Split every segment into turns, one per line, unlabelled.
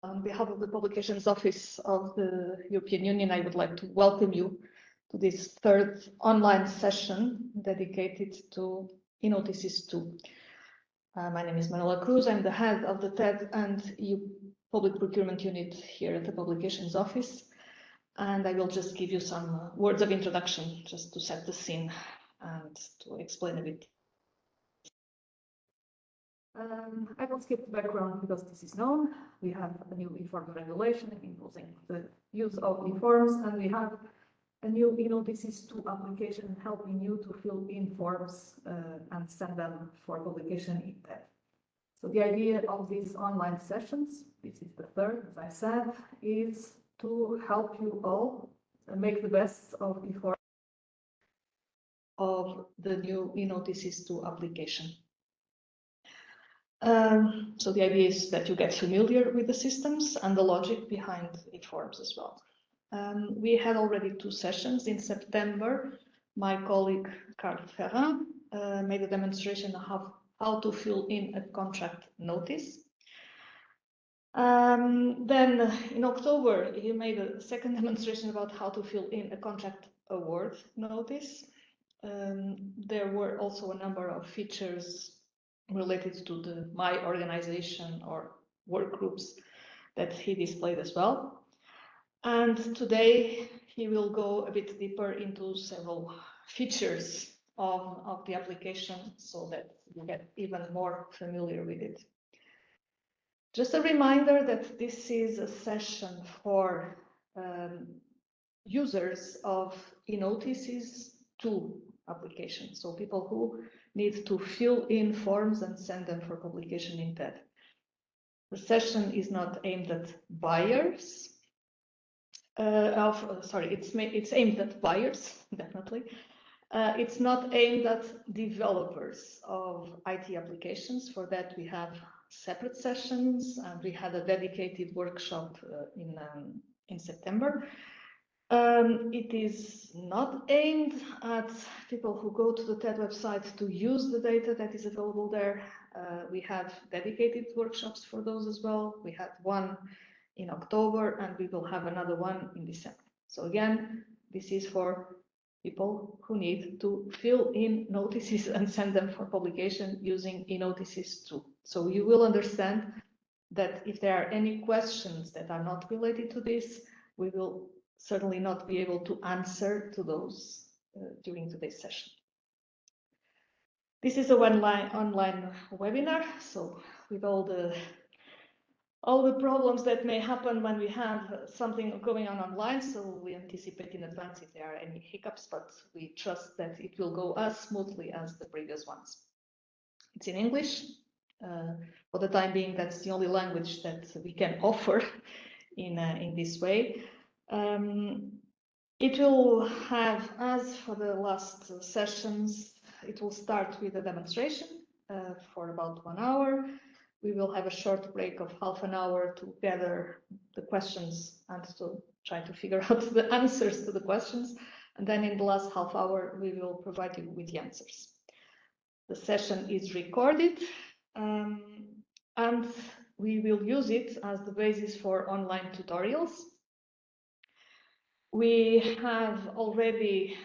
On behalf of the Publications Office of the European Union, I would like to welcome you to this third online session dedicated to eNotices2. My name is Manuela Cruz. I'm the head of the TED and EU Public Procurement Unit here at the Publications Office. And I will just give you some words of introduction just to set the scene and to explain a bit. I will skip the background because this is known. We have a new eForms regulation imposing the use of eForms, and we have a new eNotices2 application helping you to fill in forms and send them for publication in TED. So the idea of these online sessions, this is the third, as I said, is to help you all make the best of eForms of the new eNotices2 application. So the idea is that you get familiar with the systems and the logic behind eForms as well. We had already 2 sessions in September. My colleague Carl Ferrin made a demonstration of how to fill in a contract notice. Then in October, he made a second demonstration about how to fill in a contract award notice. There were also a number of features related to the My Organization or Workgroups that he displayed as well. And today he will go a bit deeper into several features of the application so that you get even more familiar with it. Just a reminder that this is a session for users of eNotices2 application, so people who need to fill in forms and send them for publication in TED. The session is not aimed at buyers. It's aimed at buyers, definitely. It's not aimed at developers of IT applications. For that, we have separate sessions, and we had a dedicated workshop in September. It is not aimed at people who go to the TED website to use the data that is available there. We have dedicated workshops for those as well. We had one in October, and we will have another one in December. So again, this is for people who need to fill in notices and send them for publication using eNotices2. So you will understand that if there are any questions that are not related to this, we will certainly not be able to answer to those during today's session. This is a online webinar, so with all the problems that may happen when we have something going on online, so we anticipate in advance if there are any hiccups, but we trust that it will go as smoothly as the previous ones. It's in English. For the time being, that's the only language that we can offer in this way. It will have, as for the last sessions, it will start with a demonstration for about 1 hour. We will have a short break of half an hour to gather the questions and to try to figure out the answers to the questions. And then in the last half hour, we will provide you with the answers. The session is recorded, and we will use it as the basis for online tutorials. We have already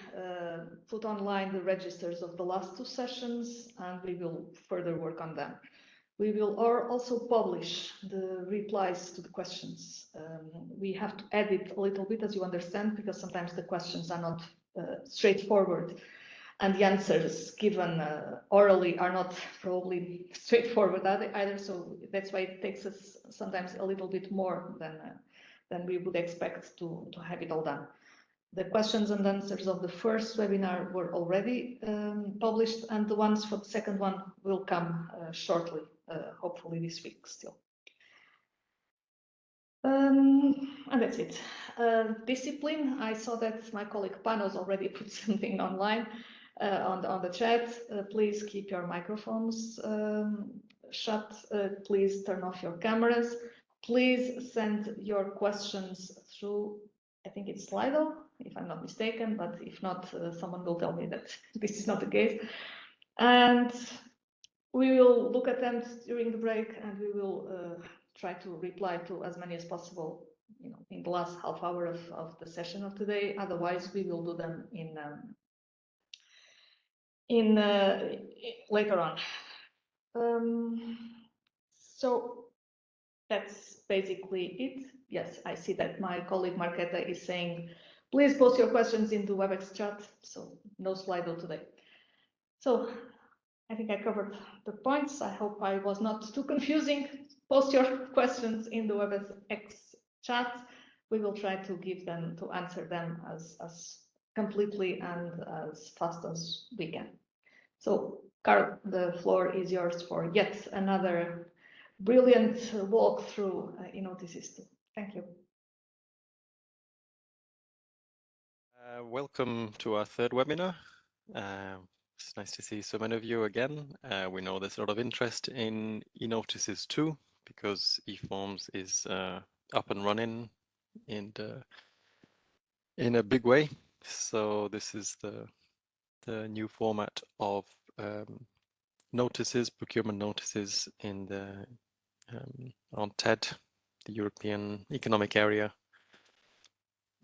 put online the registers of the last 2 sessions, and we will further work on them. We will also publish the replies to the questions. We have to edit a little bit, as you understand, because sometimes the questions are not straightforward, and the answers given orally are not probably straightforward either. So that's why it takes us sometimes a little bit more than we would expect to have it all done. The questions and answers of the first webinar were already published, and the ones for the second one will come shortly, hopefully this week still. And that's it. Discipline, I saw that my colleague Panos already put something online on the chat. Please keep your microphones shut. Please turn off your cameras. Please send your questions through, I think it's Slido, if I'm not mistaken, but if not, someone will tell me that this is not the case. And We will look at them during the break, and we will try to reply to as many as possible, in the last half hour of the session of today. Otherwise, we will do them in later on. So that's basically it. Yes, I see that my colleague Marketa is saying, please post your questions in the WebEx chat. So no Slido today. So I think I covered the points. I hope I was not too confusing. Post your questions in the WebEx chat. We will try to answer them as completely and as fast as we can. So, Carl, the floor is yours for yet another brilliant walk through eNotices2. Thank you.
Welcome to our third webinar. It's nice to see so many of you again. We know there's a lot of interest in eNotices2 because eForms is up and running in a big way. So this is the new format of notices, procurement notices in the on TED, the European Economic Area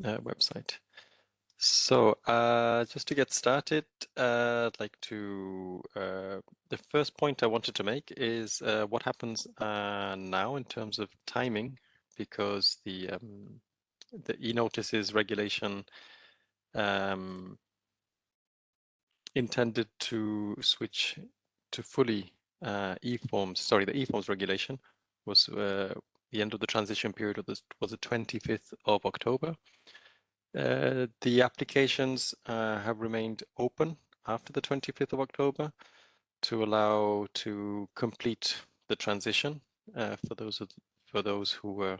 website. So just to get started, I'd like to, the first point I wanted to make is what happens now in terms of timing, because the eNotices regulation intended to switch to fully eForms, sorry, the eForms regulation was the end of the transition period was the 25th of October. The applications have remained open after the 25th of October to allow to complete the transition for those who were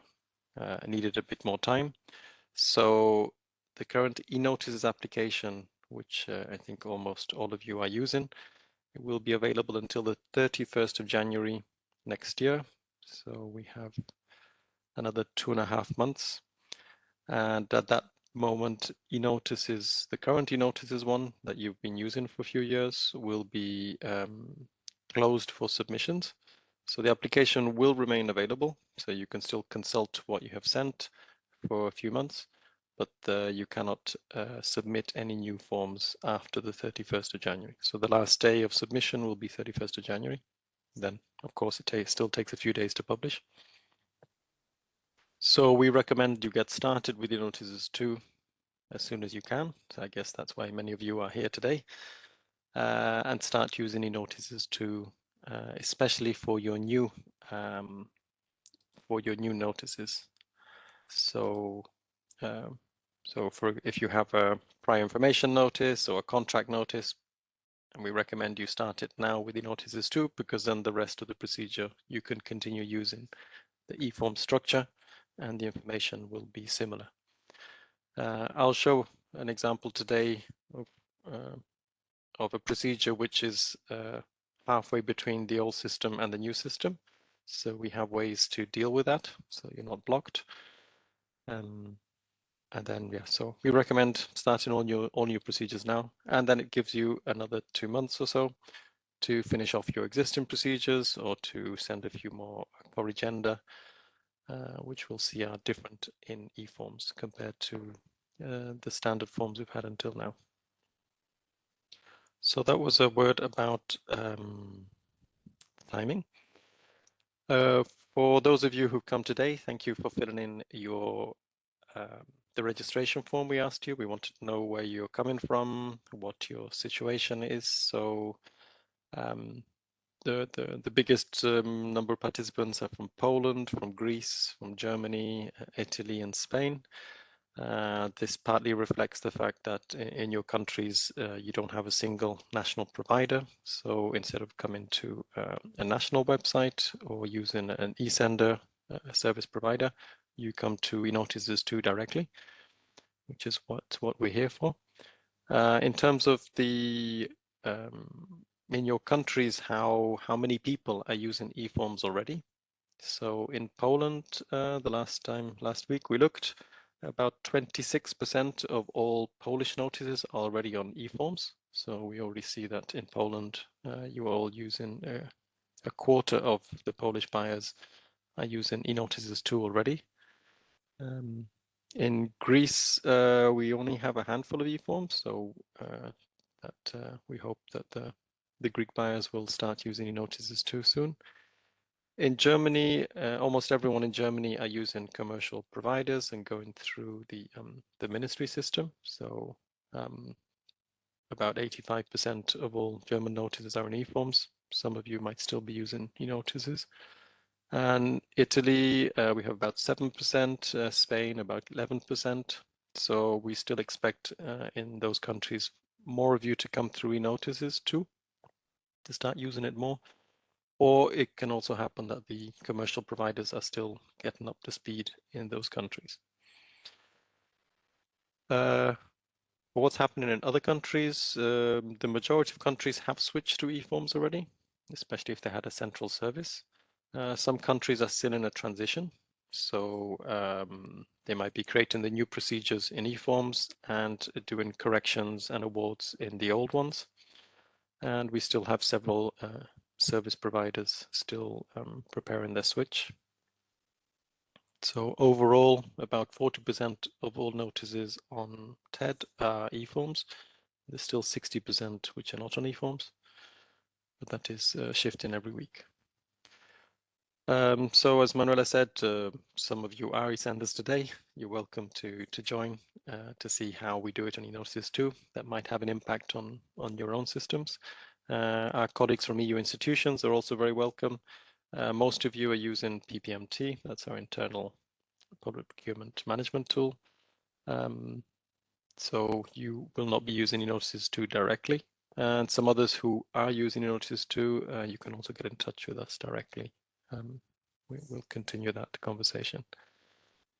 needed a bit more time. So the current eNotices application, which I think almost all of you are using, it will be available until the 31st of January next year. So we have another 2.5 months. And at that moment, eNotices, the current eNotices one that you've been using for a few years, will be closed for submissions. So the application will remain available. So you can still consult what you have sent for a few months, but you cannot submit any new forms after the 31st of January. So the last day of submission will be 31st of January. Then, of course, it still takes a few days to publish. So we recommend you get started with eNotices2 as soon as you can. So I guess that's why many of you are here today, and start using eNotices2, especially for your new notices. So, if you have a prior information notice or a contract notice, and we recommend you start it now with eNotices2, because then the rest of the procedure you can continue using the eForm structure, and the information will be similar. I'll show an example today of a procedure which is halfway between the old system and the new system. So we have ways to deal with that, so you're not blocked. And then, yeah, so we recommend starting all new procedures now, and then it gives you another 2 months or so to finish off your existing procedures or to send a few more corrigenda, which we'll see are different in eForms compared to the standard forms we've had until now. So that was a word about timing. For those of you who've come today, thank you for filling in your the registration form we asked you. We wanted to know where you're coming from, what your situation is. So the biggest number of participants are from Poland, from Greece, from Germany, Italy, and Spain. This partly reflects the fact that in your countries you don't have a single national provider. So instead of coming to a national website or using an eSender service provider, you come to eNotices2 directly, which is what we're here for. In terms of the in your countries, how many people are using eForms already? So in Poland, last week we looked, about 26% of all Polish notices are already on eForms. So we already see that in Poland, you are all using a quarter of the Polish buyers are using eNotices2 already. In Greece, we only have a handful of eForms, so we hope that the Greek buyers will start using eNotices2 soon. In Germany, almost everyone in Germany are using commercial providers and going through the ministry system. So about 85% of all German notices are in eForms. Some of you might still be using eNotices. And Italy, we have about 7%, Spain about 11%. So we still expect in those countries more of you to come through eNotices too, to start using it more. Or it can also happen that the commercial providers are still getting up to speed in those countries. What's happening in other countries? The majority of countries have switched to eForms already, especially if they had a central service. Some countries are still in a transition. So they might be creating the new procedures in eForms and doing corrections and awards in the old ones. And we still have several service providers still preparing their switch. So overall, about 40% of all notices on TED are eForms. There's still 60% which are not on eForms, but that is shifting every week. So as Manuela said, some of you are eSenders today. You're welcome to join to see how we do it on eNotices2. That might have an impact on your own systems. Our colleagues from EU institutions are also very welcome. Most of you are using PPMT. That's our internal public procurement management tool. So you will not be using eNotices2 directly. And some others who are using eNotices2, you can also get in touch with us directly. We'll continue that conversation.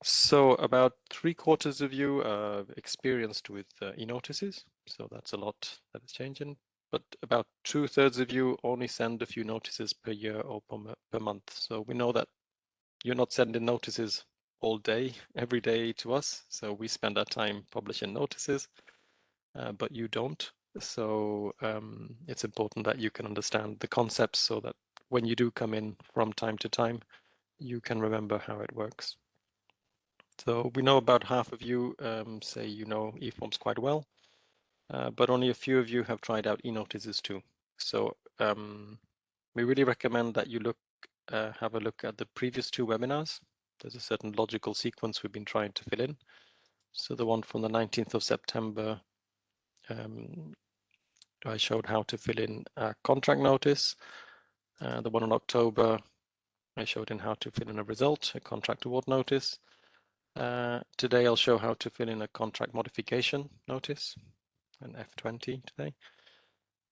So about 3/4 of you are experienced with eNotices. So that's a lot that is changing. But about 2/3 of you only send a few notices per year or per month. So we know that you're not sending notices all day, every day to us. So we spend our time publishing notices, but you don't. So it's important that you can understand the concepts so that when you do come in from time to time, you can remember how it works. So we know about half of you say you know eForms quite well, but only a few of you have tried out eNotices2. So we really recommend that you have a look at the previous 2 webinars. There's a certain logical sequence we've been trying to fill in. So the one from the 19th of September, I showed how to fill in a contract notice. The one in October, I showed in how to fill in a result, a contract award notice. Today I'll show how to fill in a contract modification notice, an F20 today.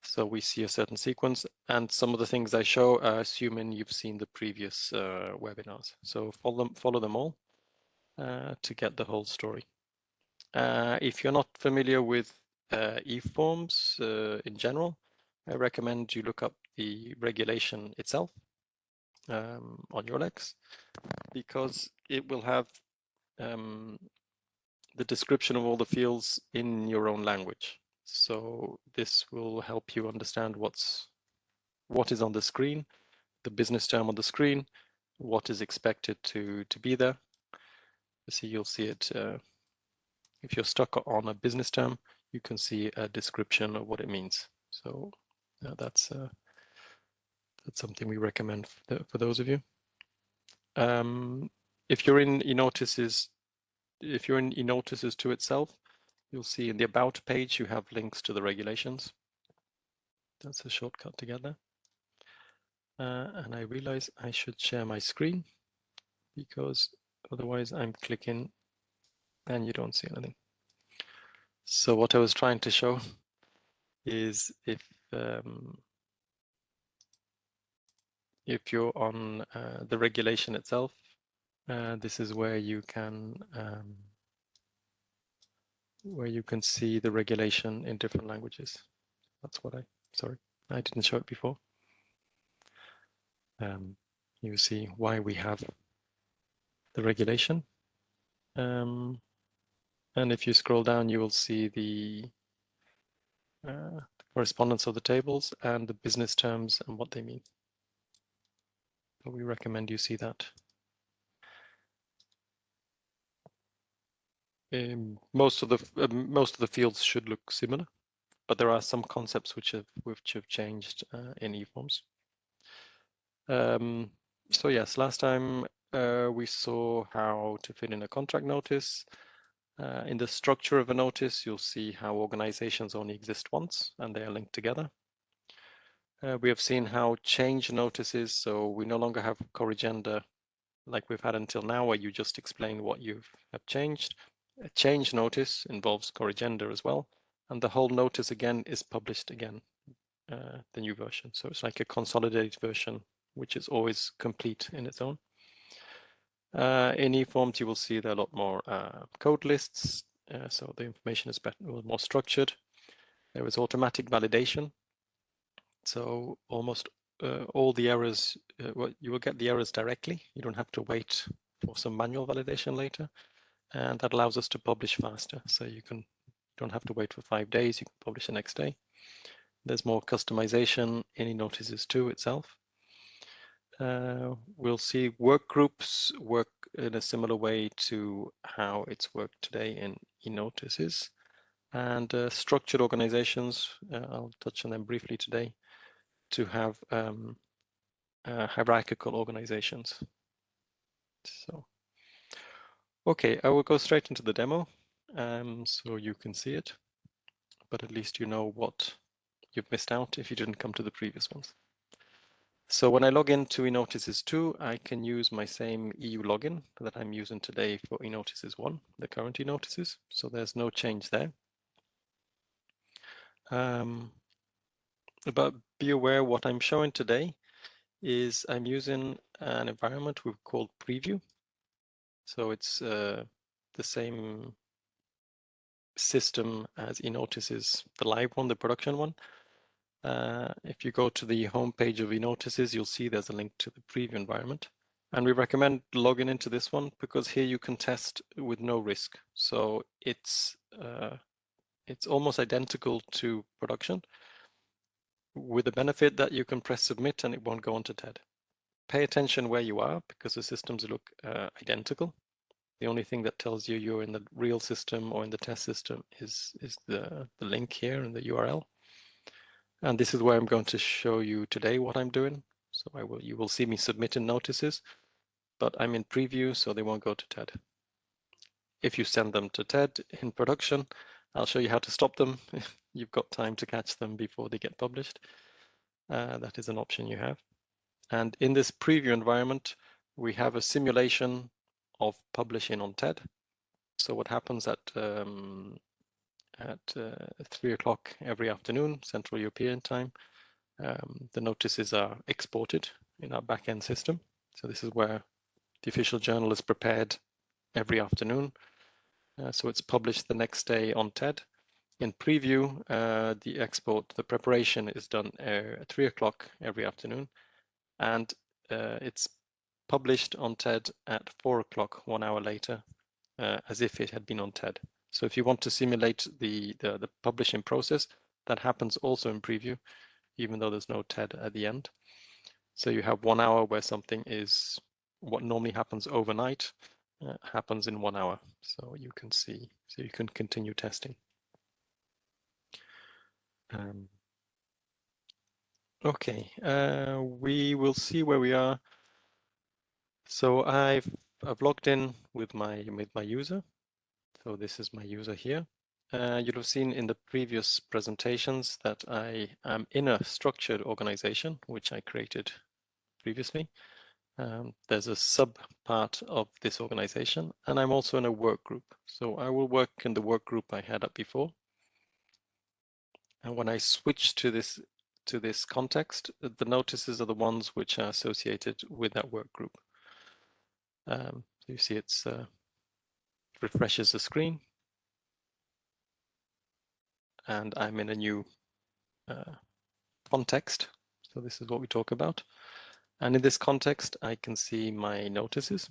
So we see a certain sequence, and some of the things I show are assuming you've seen the previous webinars. So follow them all to get the whole story. If you're not familiar with eForms in general, I recommend you look up the regulation itself on your Lex, because it will have the description of all the fields in your own language. So this will help you understand what is on the screen, the business term on the screen, what is expected to be there. So you'll see it. If you're stuck on a business term, you can see a description of what it means. So that's something we recommend for those of you. If you're in eNotices, if you're in eNotices2 itself, you'll see in the About page, you have links to the regulations. That's a shortcut to get there. And I realize I should share my screen because otherwise I'm clicking and you don't see anything. So what I was trying to show is if you're on the regulation itself, this is where you can see the regulation in different languages. That's what sorry, I didn't show it before. You see why we have the regulation. And if you scroll down, you will see the correspondence of the tables and the business terms and what they mean. So we recommend you see that. Most of the fields should look similar, but there are some concepts which have changed in eForms. So yes, last time we saw how to fill in a contract notice. In the structure of a notice, you'll see how organizations only exist once and they are linked together. We have seen how change notices, so we no longer have corrigenda like we've had until now, where you just explain what you have changed. A change notice involves corrigenda as well, and the whole notice again is published again, the new version. So it's like a consolidated version, which is always complete in its own. In eForms, you will see there are a lot more code lists, so the information is better, more structured. There is automatic validation, so almost all the errors, well, you will get the errors directly. You don't have to wait for some manual validation later, and that allows us to publish faster. So you don't have to wait for 5 days. You can publish the next day. There's more customization in eNotices2 itself. We'll see Workgroups work in a similar way to how it's worked today in eNotices. And structured organizations, I'll touch on them briefly today, to have hierarchical organizations. So, okay, I will go straight into the demo so you can see it, but at least you know what you've missed out if you didn't come to the previous ones. So when I log into eNotices2, I can use my same EU login that I'm using today for eNotices1, the current eNotices. So there's no change there. But be aware what I'm showing today is I'm using an environment we've called preview. So it's the same system as eNotices, the live one, the production one. If you go to the home page of eNotices, you'll see there's a link to the preview environment. And we recommend logging into this one because here you can test with no risk. So it's almost identical to production with the benefit that you can press submit and it won't go onto TED. Pay attention where you are because the systems look identical. The only thing that tells you you're in the real system or in the test system is the link here in the URL. And this is where I'm going to show you today what I'm doing. So you will see me submitting notices, but I'm in preview, so they won't go to TED. If you send them to TED in production, I'll show you how to stop them. You've got time to catch them before they get published. That is an option you have. And in this preview environment, we have a simulation of publishing on TED. So what happens at 3 o'clock every afternoon, Central European time, the notices are exported in our backend system. So this is where the official journal is prepared every afternoon. So it's published the next day on TED. In preview, the preparation is done at 3 o'clock every afternoon, and it's published on TED at 4 o'clock 1 hour later, as if it had been on TED. So if you want to simulate the publishing process, that happens also in preview, even though there's no TED at the end. So you have 1 hour where something is what normally happens overnight, happens in 1 hour. So you can see, so you can continue testing. Okay, we will see where we are. So I've logged in with my user. So this is my user here. You'll have seen in the previous presentations that I am in a structured organization, which I created previously. There's a sub part of this organization, and I'm also in a work group. So I will work in the work group I had up before. And when I switch to this context, the notices are the ones which are associated with that work group. So you see it refreshes the screen, and I'm in a new context. So this is what we talk about. And in this context, I can see my notices.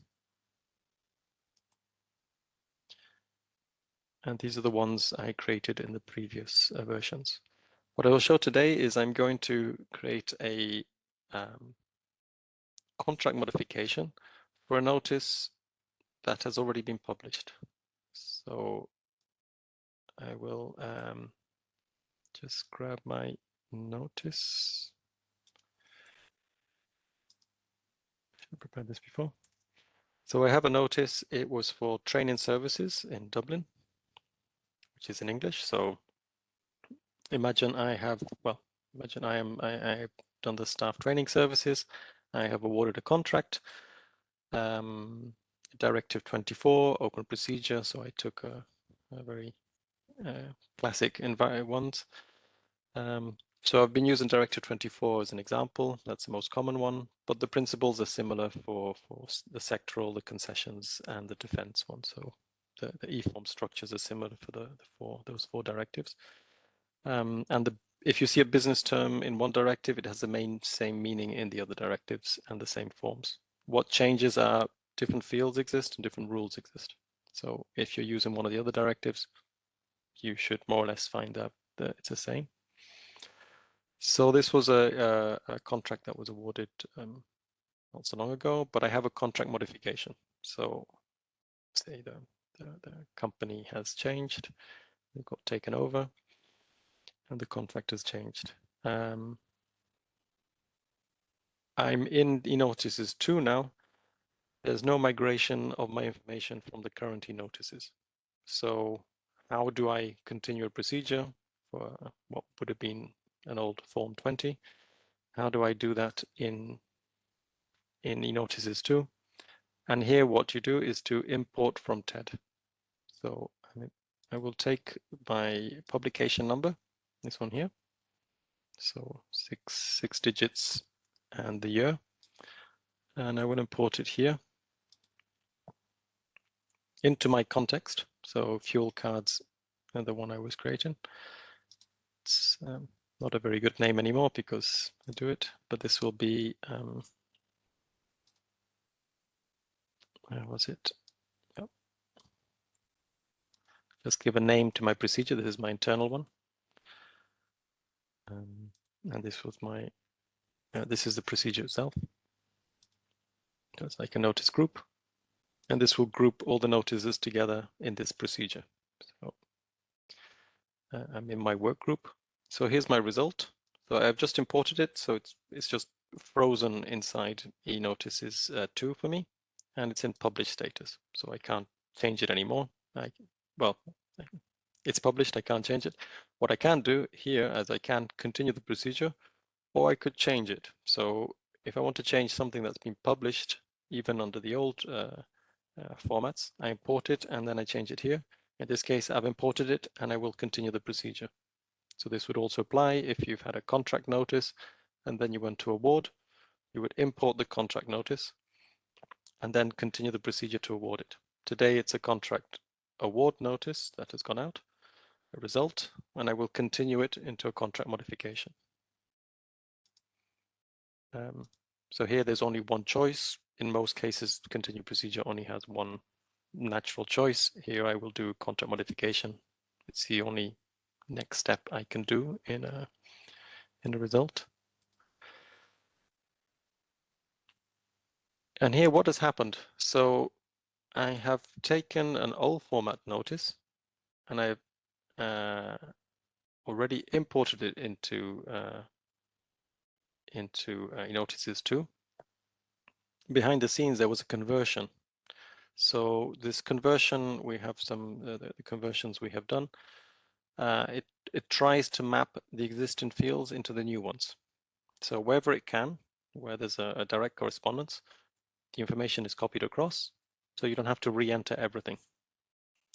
And these are the ones I created in the previous versions. What I will show today is I'm going to create a contract modification for a notice that has already been published. So I will just grab my notice. I prepared this before. So I have a notice. It was for training services in Dublin, which is in English. So imagine I've done the staff training services. I have awarded a contract. Directive 24, open procedure. So I took a very classic ones. So I've been using Directive 24 as an example. That's the most common one, but the principles are similar for the sectoral, the concessions, and the defense one. So the eForm structures are similar for those four directives. If you see a business term in one directive, it has the same meaning in the other directives and the same forms. What changes are different fields exist and different rules exist. So if you're using one of the other directives, you should more or less find out that it's the same. So this was a contract that was awarded not so long ago, but I have a contract modification. So say the company has changed, it got taken over, and the contract has changed. I'm in eNotices2 now. There's no migration of my information from the current eNotices. So how do I continue a procedure for what would have been an old Form 20? How do I do that in eNotices2? And here what you do is to import from TED. So I will take my publication number, this one here. So six digits and the year. And I will import it here into my context. So fuel cards are the one I was creating. It's not a very good name anymore because I do it, but this will be, where was it? Yep. Just give a name to my procedure. This is my internal one. And this was my, this is the procedure itself. So it's like a notice group. And this will group all the notices together in this procedure. So I'm in my work group. So here's my result. So I've just imported it. So it's just frozen inside eNotices2 for me. And it's in published status. So I can't change it anymore. It's published, I can't change it. What I can do here is I can continue the procedure, or I could change it. So if I want to change something that's been published, even under the old formats, I import it and then I change it here. In this case, I've imported it and I will continue the procedure. So this would also apply if you've had a contract notice and then you went to award, you would import the contract notice and then continue the procedure to award it. Today, it's a contract award notice that has gone out, a result, and I will continue it into a contract modification. So here there's only one choice. In most cases, continue procedure only has one natural choice. Here I will do contract modification. It's the only next step I can do in a result. And here what has happened? So I have taken an old format notice and I've already imported it into eNotices2. Behind the scenes, there was a conversion. So this conversion, we have some the conversions we have done. It tries to map the existing fields into the new ones. So wherever it can, where there's a direct correspondence, the information is copied across. So you don't have to re-enter everything.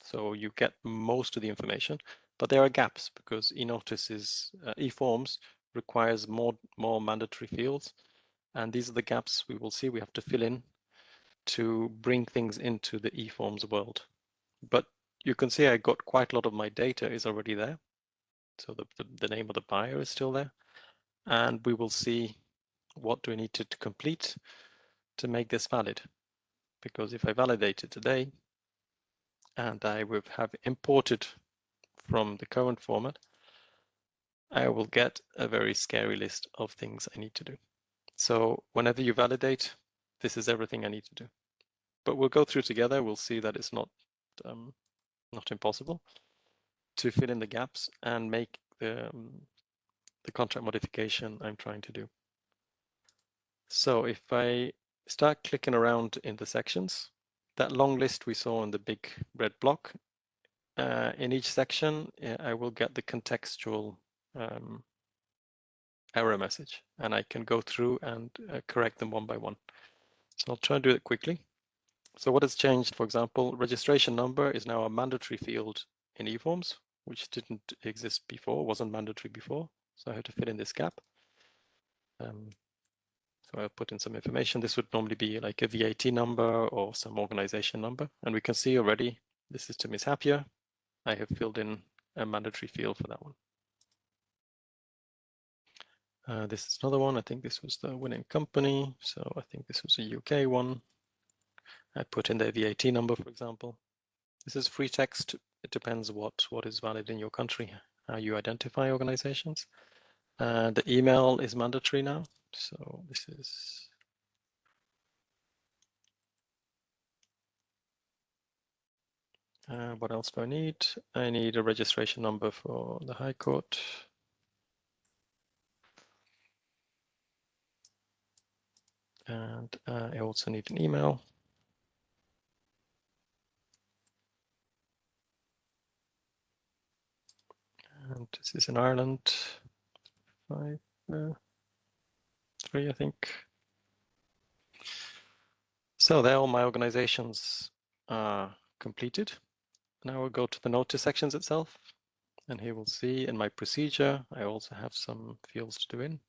So you get most of the information, but there are gaps because eForms requires more mandatory fields. And these are the gaps we will see we have to fill in to bring things into the eForms world. But you can see I got quite a lot of my data is already there. So the name of the buyer is still there. And we will see what do I need to complete to make this valid. Because if I validate it today, and I will have imported from the current format, I will get a very scary list of things I need to do. So whenever you validate, this is everything I need to do. But we'll go through together. We'll see that it's not impossible to fill in the gaps and make the contract modification I'm trying to do. So if I start clicking around in the sections, that long list we saw in the big red block, in each section, I will get the contextual error message, and I can go through and correct them one by one. So I'll try and do it quickly. So what has changed, for example, registration number is now a mandatory field in eForms, which didn't exist before, wasn't mandatory before. So I had to fill in this gap. So I'll put in some information. This would normally be like a VAT number or some organization number. And we can see already the system is happier. I have filled in a mandatory field for that one. This is another one. I think this was the winning company. So I think this was a UK one. I put in the VAT number, for example. This is free text. It depends what is valid in your country, how you identify organizations. The email is mandatory now. So this is what else do I need? I need a registration number for the High Court. And I also need an email. And this is in Ireland. 5, 3, I think. So there all my organizations are completed. Now we'll go to the notice sections itself. And here we'll see in my procedure, I also have some fields to do in.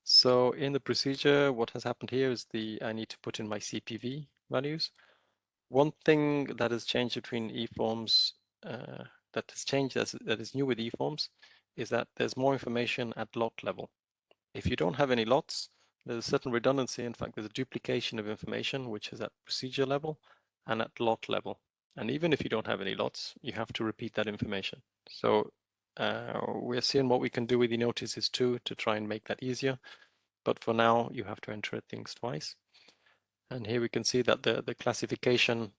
So in the procedure, what has happened here is I need to put in my CPV values. One thing that has changed between eForms, that is new with eForms, is that there's more information at lot level. If you don't have any lots, there's a certain redundancy. In fact, there's a duplication of information, which is at procedure level and at lot level. And even if you don't have any lots, you have to repeat that information. So we're seeing what we can do with eNotices2 to try and make that easier. But for now, you have to enter things twice. And here we can see that the classification,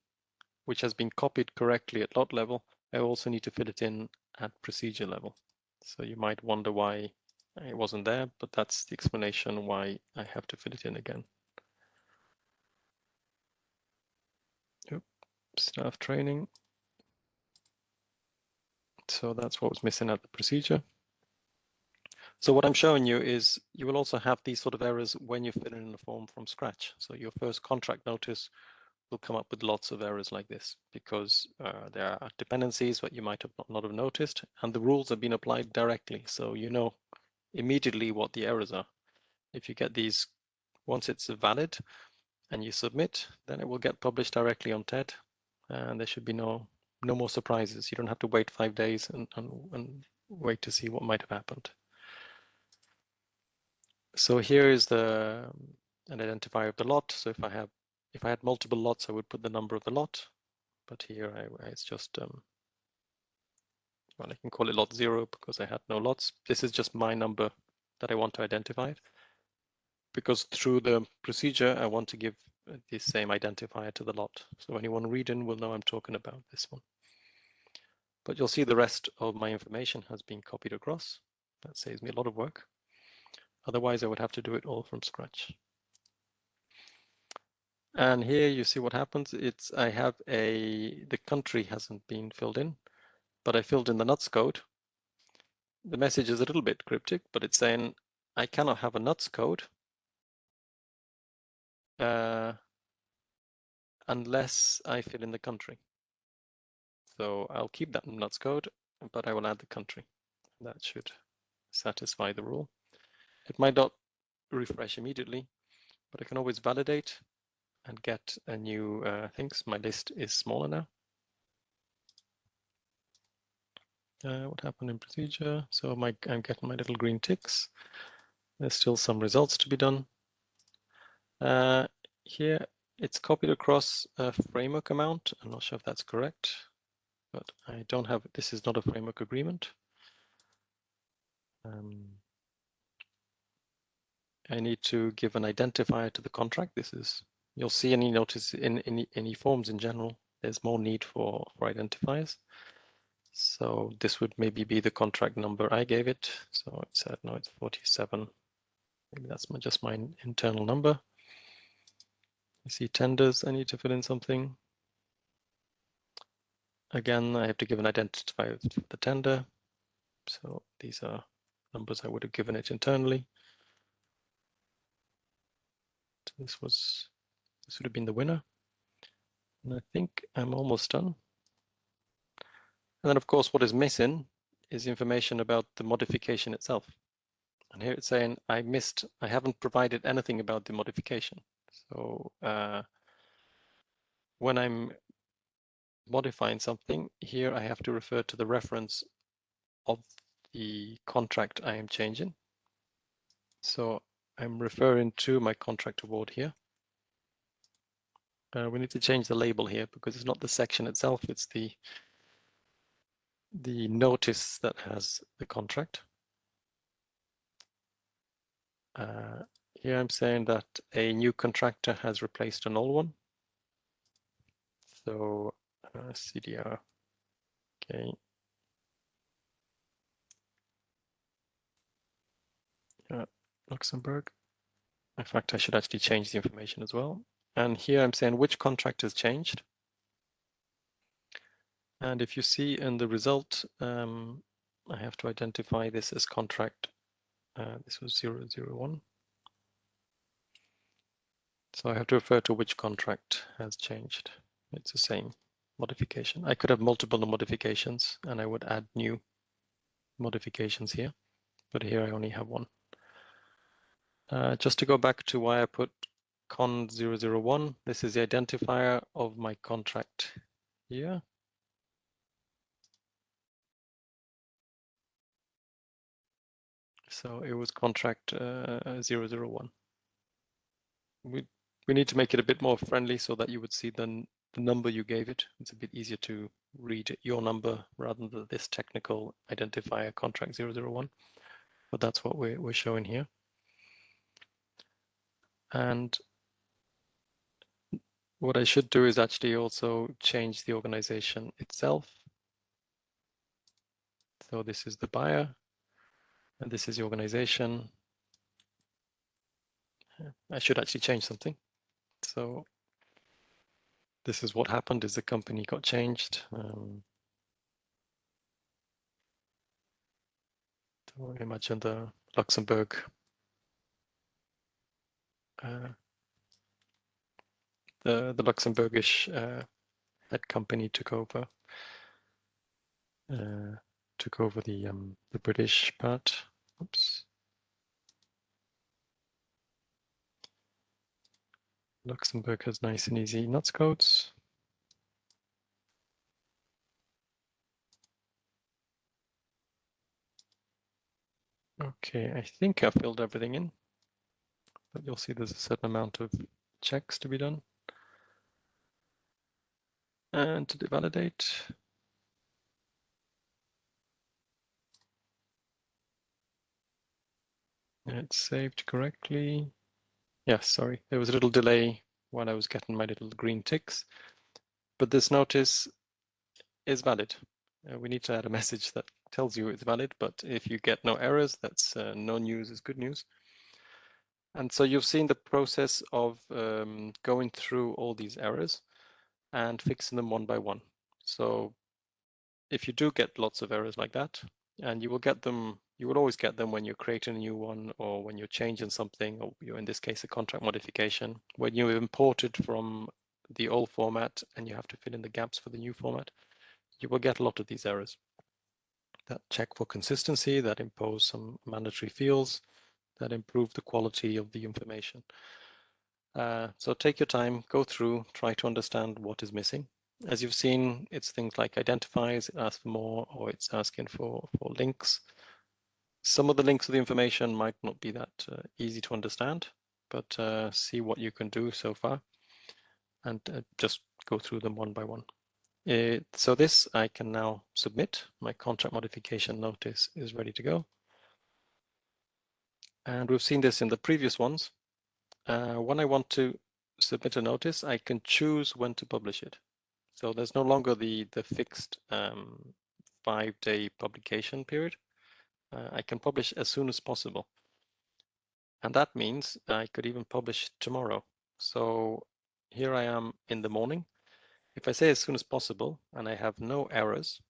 which has been copied correctly at lot level, I also need to fill it in at procedure level. So you might wonder why it wasn't there, but that's the explanation why I have to fill it in again. Oops, staff training. So that's what was missing at the procedure. So what I'm showing you is you will also have these sort of errors when you fill in the form from scratch. So your first contract notice will come up with lots of errors like this because there are dependencies that you might have not have noticed, and the rules have been applied directly. So you know immediately what the errors are. If you get these, once it's valid and you submit, then it will get published directly on TED, and there should be no more surprises. You don't have to wait 5 days and wait to see what might have happened. So here is an identifier of the lot. So if I had multiple lots, I would put the number of the lot, but here it's just well, I can call it lot 0 because I had no lots. This is just my number that I want to identify it, because through the procedure I want to give the same identifier to the lot, so anyone reading will know I'm talking about this one. But you'll see the rest of my information has been copied across. That saves me a lot of work. Otherwise I would have to do it all from scratch. And here you see what happens. I have the country hasn't been filled in, but I filled in the nuts code. The message is a little bit cryptic, but it's saying I cannot have a nuts code unless I fill in the country. So I'll keep that nuts code, but I will add the country. That should satisfy the rule. It might not refresh immediately, but I can always validate and get a new things. My list is smaller now. What happened in procedure? So I'm getting my little green ticks. There's still some results to be done. Here it's copied across a framework amount. I'm not sure if that's correct, but I don't have, this is not a framework agreement. I need to give an identifier to the contract. This is, you'll see any notice in any forms in general, there's more need for identifiers. So this would maybe be the contract number I gave it. So it said, no, it's 47. Maybe that's just my internal number. You see tenders, I need to fill in something. Again, I have to give an identifier for the tender. So these are numbers I would have given it internally. So this would have been the winner. And I think I'm almost done. And then of course, what is missing is information about the modification itself. And here it's saying I haven't provided anything about the modification. So when I'm modifying something, here I have to refer to the reference of the contract I am changing. So I'm referring to my contract award here. We need to change the label here because it's not the section itself, it's the notice that has the contract. Here I'm saying that a new contractor has replaced an old one. So CDR, okay. Luxembourg. In fact, I should actually change the information as well. And here I'm saying which contract has changed. And if you see in the result, I have to identify this as contract. This was 001. So I have to refer to which contract has changed. It's the same modification. I could have multiple modifications and I would add new modifications here, but here I only have one. Just to go back to why I put con 001, this is the identifier of my contract here. So it was contract 001. We need to make it a bit more friendly so that you would see the number you gave it. It's a bit easier to read your number rather than this technical identifier contract 001. But that's what we're showing here. And what I should do is actually also change the organization itself. So this is the buyer, and this is the organization. I should actually change something. So this is what happened, is the company got changed. So imagine the Luxembourg the Luxembourgish head company took over the British part. Oops. Luxembourg has nice and easy nuts codes. Okay, I think I filled everything in, but you'll see there's a certain amount of checks to be done. And to validate. It's saved correctly. Yes, sorry, there was a little delay while I was getting my little green ticks, but this notice is valid. We need to add a message that tells you it's valid, but if you get no errors, that's no news is good news. And so you've seen the process of going through all these errors and fixing them one by one. So if you do get lots of errors like that, and you will always get them when you're creating a new one or when you're changing something, or you're in this case a contract modification, when you import it from the old format and you have to fill in the gaps for the new format, you will get a lot of these errors that check for consistency, that impose some mandatory fields, that improve the quality of the information. So take your time, go through, try to understand what is missing. As you've seen, it's things like identifiers, it asks for more, or it's asking for links. Some of the links to the information might not be that easy to understand, but see what you can do so far and just go through them one by one. So this I can now submit. My contract modification notice is ready to go. And we've seen this in the previous ones. When I want to submit a notice, I can choose when to publish it. So there's no longer the fixed 5-day publication period. I can publish as soon as possible. And that means I could even publish tomorrow. So here I am in the morning. If I say as soon as possible and I have no errors,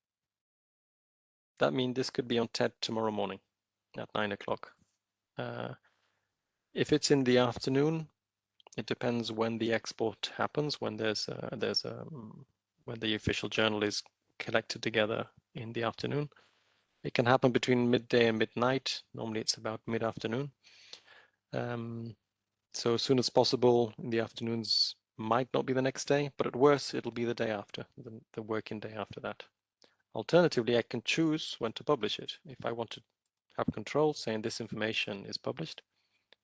that means this could be on TED tomorrow morning at 9 o'clock. If it's in the afternoon, it depends when the export happens, when when the official journal is collected together in the afternoon. It can happen between midday and midnight. Normally it's about mid-afternoon. So as soon as possible in the afternoons might not be the next day, but at worst it'll be the day after, the working day after that. Alternatively, I can choose when to publish it. If I want to have control, saying this information is published.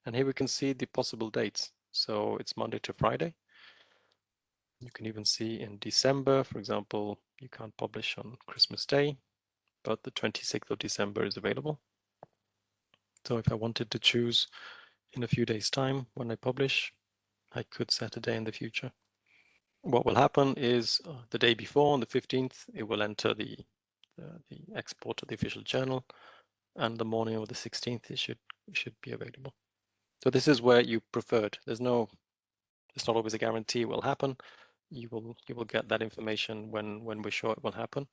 And here we can see the possible dates. So it's Monday to Friday. You can even see in December, for example, you can't publish on Christmas Day, but the 26th of December is available. So if I wanted to choose in a few days' time when I publish, I could set a day in the future. What will happen is the day before, on the 15th, it will enter the export to the official journal, and the morning of the 16th, it should be available. So this is where you preferred. It's not always a guarantee it will happen. You will get that information when we're sure it will happen,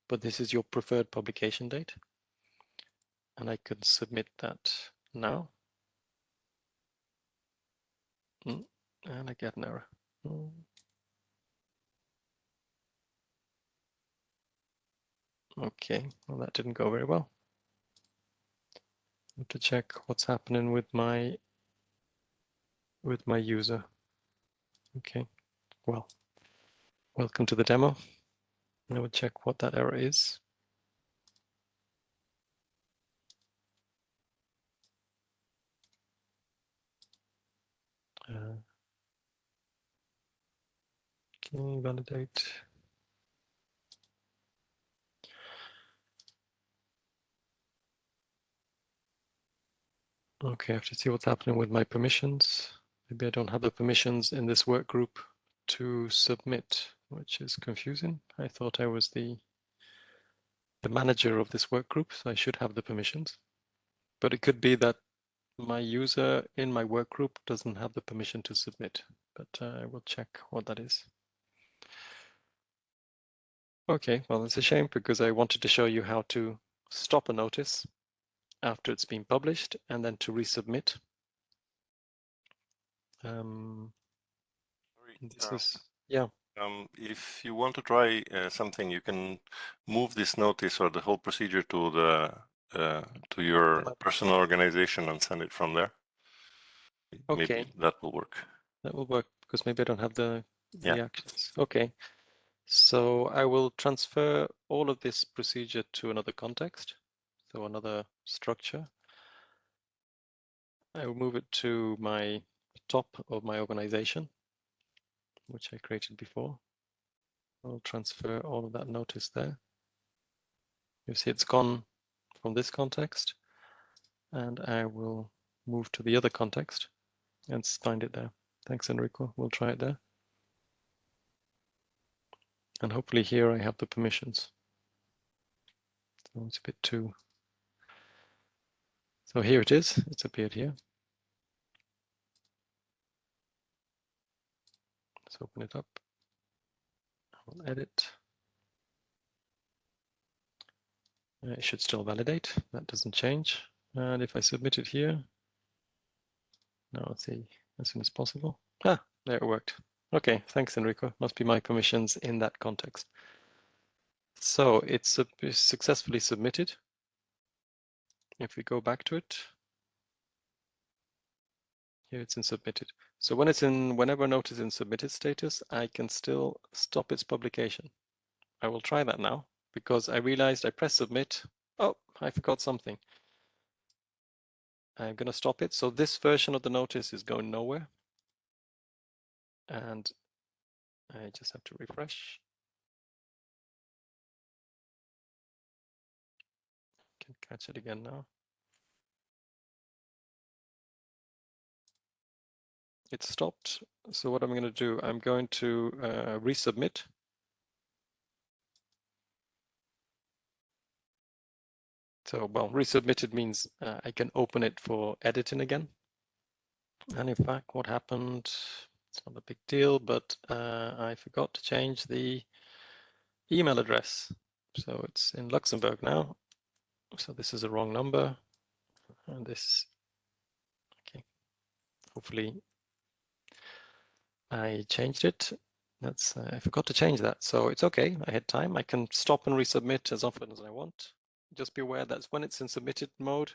but this is your preferred publication date, and I could submit that now. And I get an error. Okay, well that didn't go very well. I have to check what's happening with my user. Okay, well, welcome to the demo. I will check what that error is. Okay, validate. Okay, I have to see what's happening with my permissions. Maybe I don't have the permissions in this work group to submit, which is confusing. I thought I was the manager of this work group, so I should have the permissions. But it could be that my user in my work group doesn't have the permission to submit, but I will check what that is. Okay, well, it's a shame because I wanted to show you how to stop a notice after it's been published and then to resubmit. This is, yeah.
If you want to try something, you can move this notice or the whole procedure to your personal organization and send it from there.
Okay.
Maybe that will work.
That will work because maybe I don't have the actions. Okay. So I will transfer all of this procedure to another context, so another structure. I will move it to my top of my organization, which I created before. I'll transfer all of that notice there. You see it's gone from this context, and I will move to the other context and find it there. Thanks, Enrico. We'll try it there. And hopefully here I have the permissions. So it's a bit too. So here it is. It's appeared here. Let's open it up. I'll edit. It should still validate. That doesn't change. And if I submit it here, now let's see, as soon as possible. Ah, there it worked. Okay, thanks, Enrico. Must be my permissions in that context. So it's successfully submitted. If we go back to it, here it's in submitted. So when whenever a notice is in submitted status, I can still stop its publication. I will try that now because I realized I pressed submit. Oh, I forgot something. I'm going to stop it. So this version of the notice is going nowhere. And I just have to refresh. Can catch it again now. it stopped. So what I'm going to do, I'm going to resubmit. So, well, resubmitted means I can open it for editing again. And in fact, what happened, it's not a big deal, but I forgot to change the email address. So it's in Luxembourg now. So this is a wrong number. And this, okay, hopefully I changed it. That's I forgot to change that. So it's okay, I had time. I can stop and resubmit as often as I want. Just be aware that when it's in submitted mode,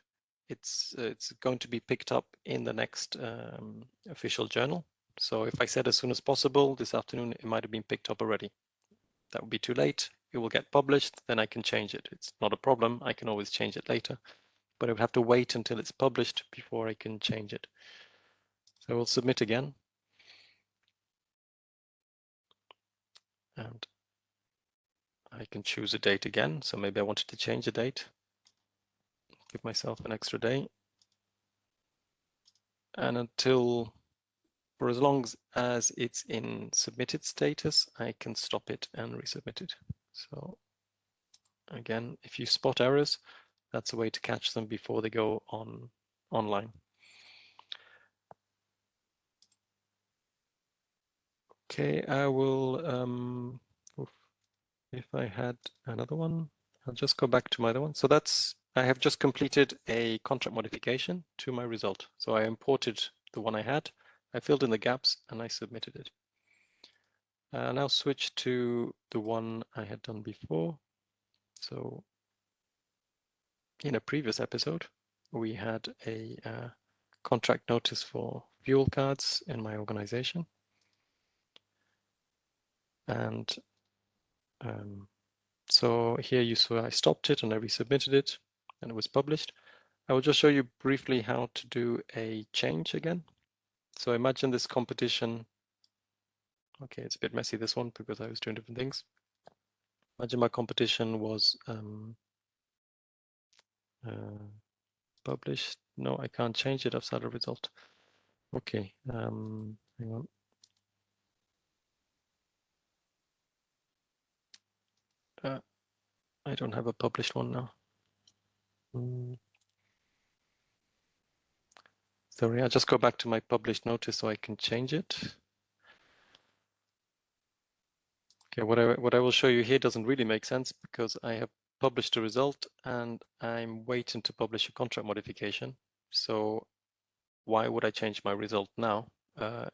it's going to be picked up in the next official journal. So if I said as soon as possible this afternoon, it might have been picked up already. That would be too late. It will get published, then I can change it. It's not a problem. I can always change it later, but I would have to wait until it's published before I can change it. So we'll submit again. And I can choose a date again. So maybe I wanted to change the date. Give myself an extra day. And until, for as long as it's in submitted status, I can stop it and resubmit it. So again, if you spot errors, that's a way to catch them before they go online. Okay, I will, if I had another one, I'll just go back to my other one. So that's, I have just completed a contract modification to my result. So I imported the one I had, I filled in the gaps and I submitted it. I'll now switch to the one I had done before. So in a previous episode, we had a contract notice for fuel cards in my organization. And so here you saw I stopped it and I resubmitted it and it was published. I will just show you briefly how to do a change again. So imagine this competition. Okay, it's a bit messy, this one, because I was doing different things. Imagine my competition was published. No, I can't change it outside of result. Okay, hang on. I don't have a published one now. Sorry, I'll just go back to my published notice so I can change it. Okay, what I will show you here doesn't really make sense because I have published a result and I'm waiting to publish a contract modification. So why would I change my result now? That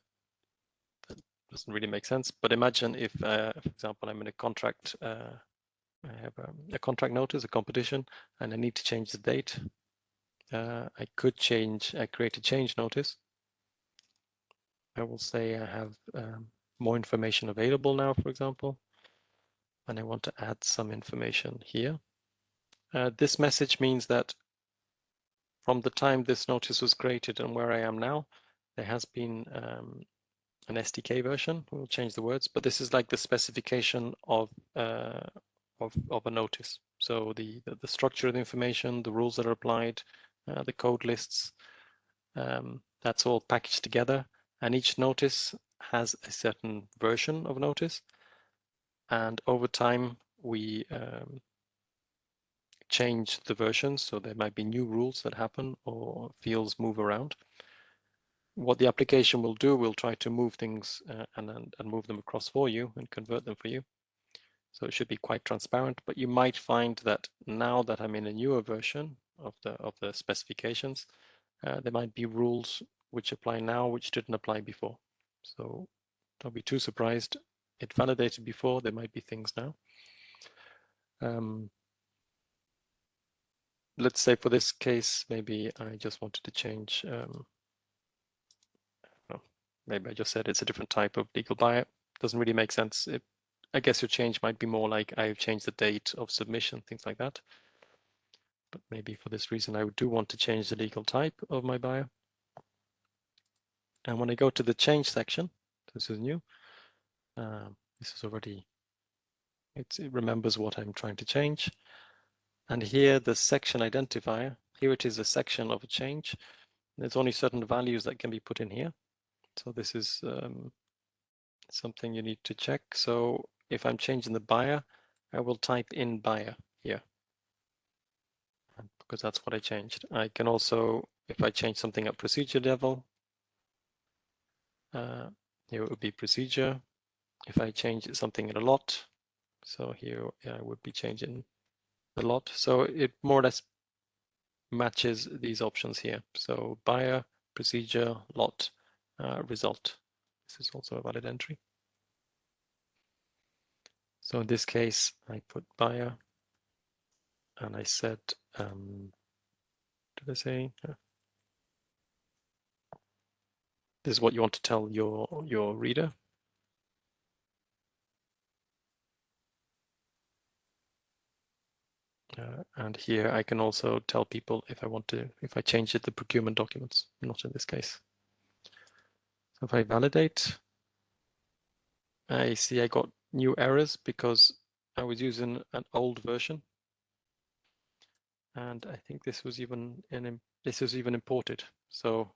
doesn't really make sense. But imagine if, for example, I'm in a contract, I have a contract notice, a competition, and I need to change the date. I could create a change notice. I will say I have more information available now, for example, and I want to add some information here. This message means that from the time this notice was created and where I am now, there has been an SDK version. We'll change the words, but this is like the specification of a notice. So the structure of the information, the rules that are applied, the code lists, that's all packaged together. And each notice has a certain version of notice. And over time, we change the versions. So there might be new rules that happen or fields move around. What the application will do, we'll try to move things and move them across for you and convert them for you. So it should be quite transparent, but you might find that now that I'm in a newer version of the specifications, there might be rules which apply now which didn't apply before. So don't be too surprised. It validated before, there might be things now. Let's say for this case, maybe I just wanted to change, maybe I just said it's a different type of legal buyer. Doesn't really make sense. I guess your change might be more like I've changed the date of submission, things like that. But maybe for this reason, I do want to change the legal type of my buyer. And when I go to the change section, this is new. This is already, it remembers what I'm trying to change. And here, the section identifier, here it is a section of a change. There's only certain values that can be put in here. So this is something you need to check. So if I'm changing the buyer, I will type in buyer here, because that's what I changed. I can also, if I change something at procedure level, here it would be procedure. If I change something in a lot, so here I would be changing the lot. So it more or less matches these options here. So buyer, procedure, lot, result. This is also a valid entry. So in this case, I put buyer, and I said, did I say? This is what you want to tell your reader. And here I can also tell people if I want to, if I change it to procurement documents, not in this case. So if I validate, I see I got new errors because I was using an old version. And I think this was even imported. So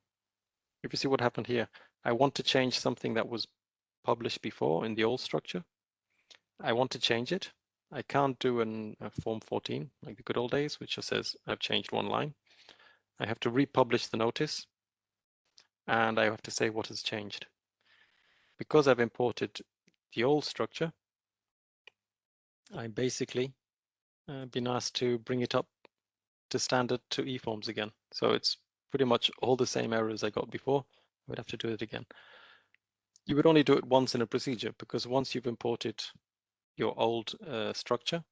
if you see what happened here, I want to change something that was published before in the old structure. I want to change it. I can't do a form 14 like the good old days, which just says I've changed one line. I have to republish the notice, and I have to say what has changed. Because I've imported the old structure, I'm basically been asked to bring it up to standard to eForms again. So it's pretty much all the same errors I got before. I would have to do it again. You would only do it once in a procedure, because once you've imported your old structure,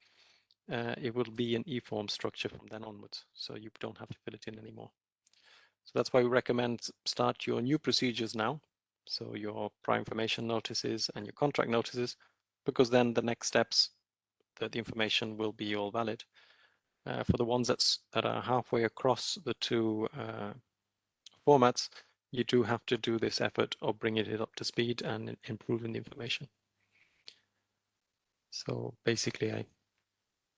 it will be an eForms structure from then onwards. So you don't have to fill it in anymore. So that's why we recommend start your new procedures now. So your prior information notices and your contract notices, because then the next steps, the information will be all valid. For the ones that are halfway across the two formats, you do have to do this effort of bringing it up to speed and improving the information. So basically,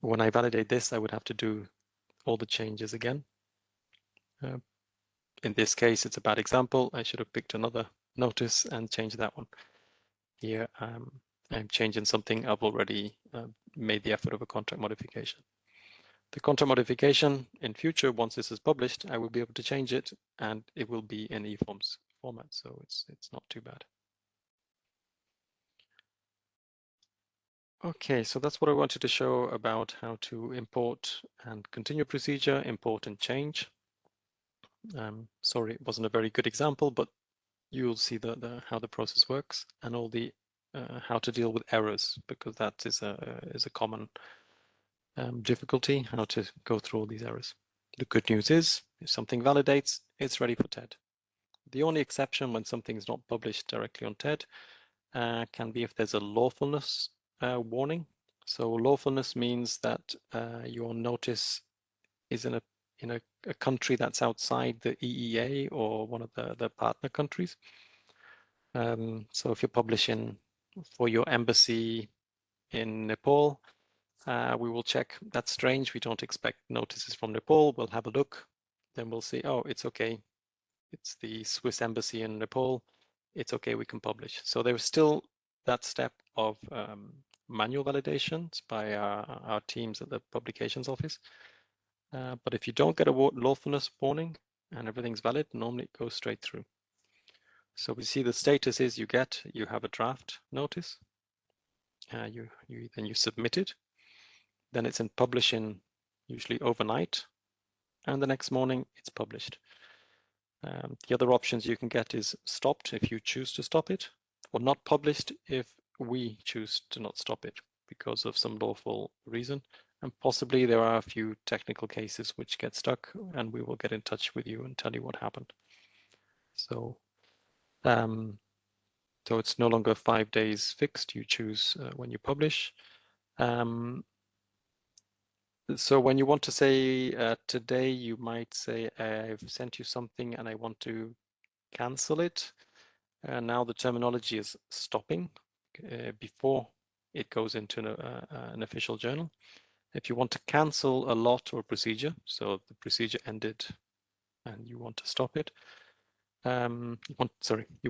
when I validate this, I would have to do all the changes again. In this case, it's a bad example. I should have picked another notice and changed that one. Here, I'm changing something I've already made the effort of a contract modification. The contract modification in future, once this is published, I will be able to change it, and it will be in eForms format, so it's not too bad. Okay, so that's what I wanted to show about how to import and continue procedure, import and change. Sorry, it wasn't a very good example, but you'll see how the process works and all the how to deal with errors, because that is a common difficulty, how to go through all these errors. The good news is, if something validates, it's ready for TED. The only exception when something is not published directly on TED can be if there's a lawfulness warning. So lawfulness means that your notice is in a country that's outside the EEA or one of the partner countries. So if you're publishing for your embassy in Nepal, we will check. That's strange. We don't expect notices from Nepal. We'll have a look. Then we'll see, oh, it's okay. It's the Swiss embassy in Nepal. It's okay, we can publish. So there's still that step of manual validations by our teams at the publications office. But if you don't get a lawfulness warning and everything's valid, normally it goes straight through. So we see the status is you have a draft notice. Then you submit it. Then it's in publishing, usually overnight, and the next morning it's published. The other options you can get is stopped if you choose to stop it, or not published if we choose to not stop it because of some lawful reason. And possibly there are a few technical cases which get stuck, and we will get in touch with you and tell you what happened. So, so it's no longer 5 days fixed. You choose when you publish. So when you want to say today, you might say, I've sent you something and I want to cancel it. Now the terminology is stopping before it goes into an official journal. If you want to cancel a lot or procedure, so the procedure ended and you want to stop it, you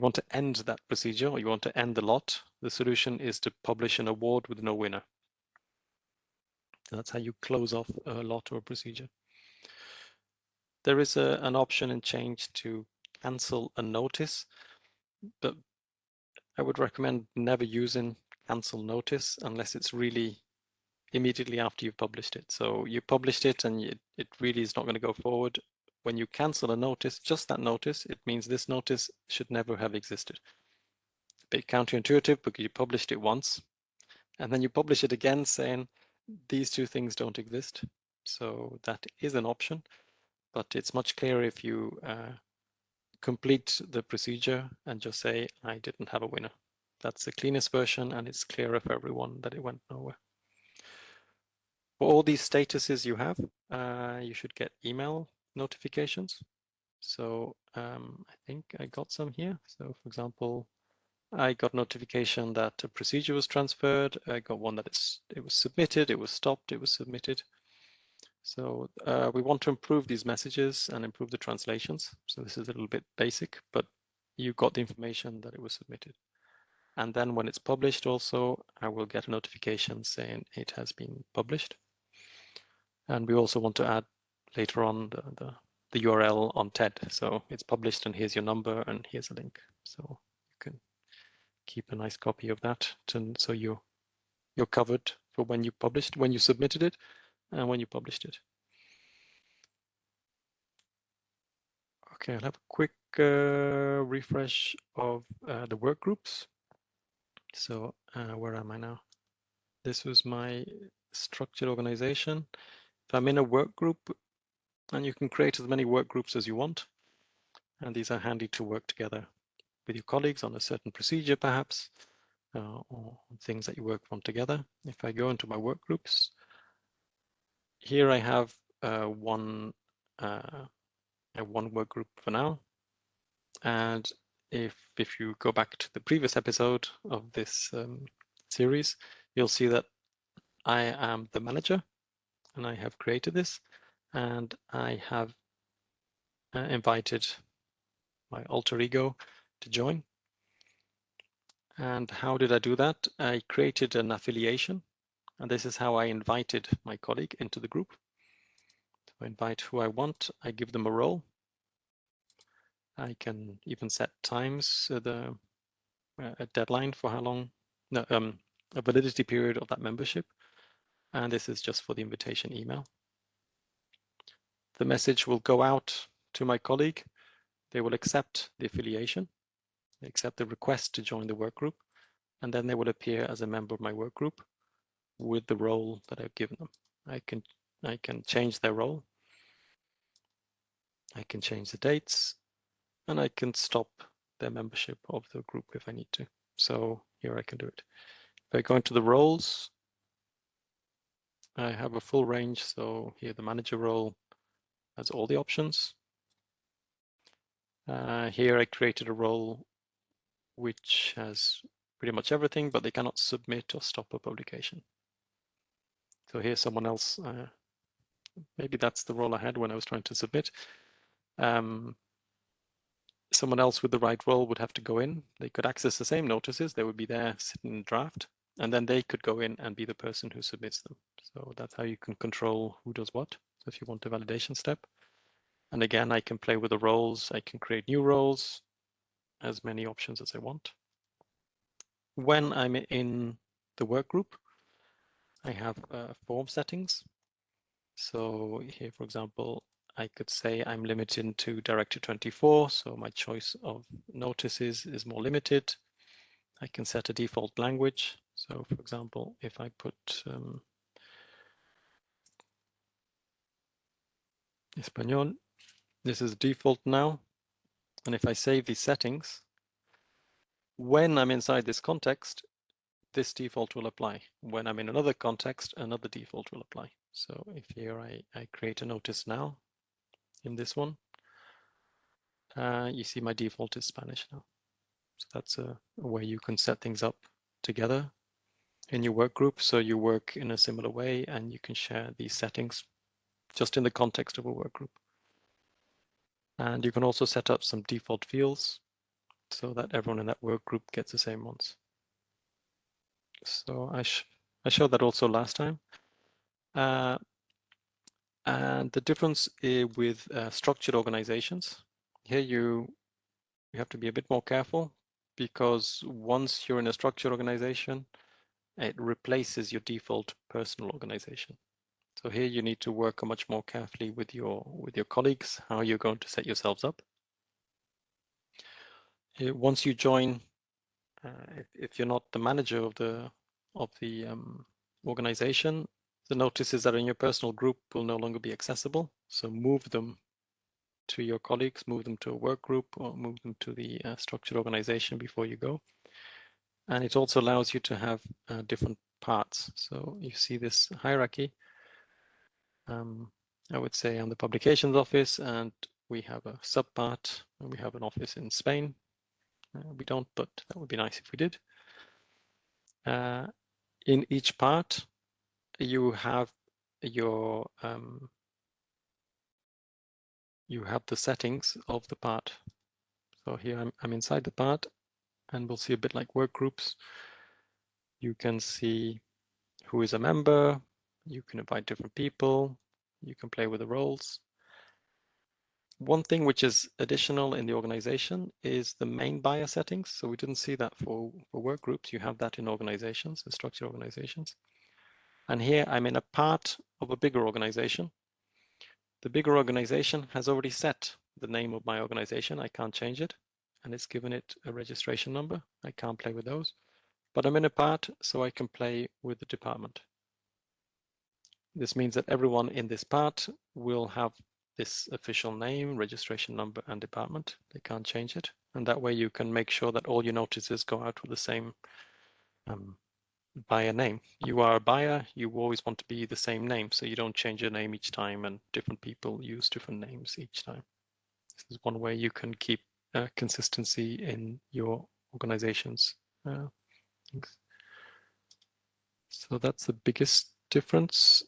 want to end that procedure, or you want to end the lot, the solution is to publish an award with no winner. That's how you close off a lot or a procedure. There is an option in change to cancel a notice, but I would recommend never using cancel notice unless it's really immediately after you've published it. So you published it and it really is not going to go forward. When you cancel a notice, just that notice, it means this notice should never have existed. It's a bit counterintuitive because you published it once and then you publish it again saying these two things don't exist. So that is an option, but it's much clearer if you complete the procedure and just say, I didn't have a winner. That's the cleanest version and it's clearer for everyone that it went nowhere. For all these statuses you have, you should get email notifications. So I think I got some here. So for example, I got notification that a procedure was transferred. I got one that it was submitted, it was stopped, it was submitted. So we want to improve these messages and improve the translations. So this is a little bit basic, but you got the information that it was submitted. And then when it's published also, I will get a notification saying it has been published. And we also want to add later on the URL on TED. So it's published and here's your number and here's a link. So you can keep a nice copy of that so you're covered for when you published, when you submitted it and when you published it. Okay, I'll have a quick refresh of the work groups. So where am I now? This was my structured organization. If I'm in a work group, and you can create as many work groups as you want, and these are handy to work together with your colleagues on a certain procedure, perhaps, or things that you work on together. If I go into my work groups, here I have one work group for now. And if you go back to the previous episode of this series, you'll see that I am the manager and I have created this and I have invited my alter ego to join. And how did I do that? I created an affiliation, and this is how I invited my colleague into the group. So I invite who I want, I give them a role. I can even set times, a deadline for how long, no, a validity period of that membership. And this is just for the invitation email. The message will go out to my colleague. They will accept the affiliation, they accept the request to join the work group, and then they will appear as a member of my work group with the role that I've given them. I can change their role. I can change the dates, and I can stop their membership of the group if I need to. So here I can do it. If I go into the roles, I have a full range. So here the manager role has all the options. Here I created a role which has pretty much everything, but they cannot submit or stop a publication. So here's someone else. Maybe that's the role I had when I was trying to submit. Someone else with the right role would have to go in. They could access the same notices. They would be there sitting in draft, and then they could go in and be the person who submits them. So that's how you can control who does what. So if you want a validation step. And again, I can play with the roles. I can create new roles, as many options as I want. When I'm in the work group, I have form settings. So here, for example, I could say I'm limited to Directive 24, so my choice of notices is more limited. I can set a default language. So for example, if I put Espanol, this is default now. And if I save these settings, when I'm inside this context, this default will apply. When I'm in another context, another default will apply. So if here I create a notice now in this one, you see my default is Spanish now. So that's a way you can set things up together in your work group. So you work in a similar way and you can share these settings just in the context of a work group. And you can also set up some default fields so that everyone in that work group gets the same ones. So I showed that also last time. And the difference with structured organizations, here you have to be a bit more careful, because once you're in a structured organization, it replaces your default personal organization. So here you need to work much more carefully with your colleagues, how you're going to set yourselves up. Once you join, if you're not the manager of the organization, the notices that are in your personal group will no longer be accessible. So move them to your colleagues, move them to a work group, or move them to the structured organization before you go. And it also allows you to have different parts. So you see this hierarchy. I would say I'm the publications office, and we have a sub part, and we have an office in Spain. We don't, but that would be nice if we did. In each part, you have your you have the settings of the part. So here I'm inside the part, and we'll see a bit like work groups. You can see who is a member, you can invite different people, you can play with the roles. One thing which is additional in the organization is the main buyer settings. So we didn't see that for work groups. You have that in organizations, the structured organizations. And here I'm in a part of a bigger organization. The bigger organization has already set the name of my organization. I can't change it, and it's given it a registration number. I can't play with those, but I'm in a part, so I can play with the department. This means that everyone in this part will have this official name, registration number, and department. They can't change it, and that way you can make sure that all your notices go out with the same buyer name. You are a buyer, you always want to be the same name, so you don't change your name each time, and different people use different names each time. This is one way you can keep consistency in your organizations. So that's the biggest difference.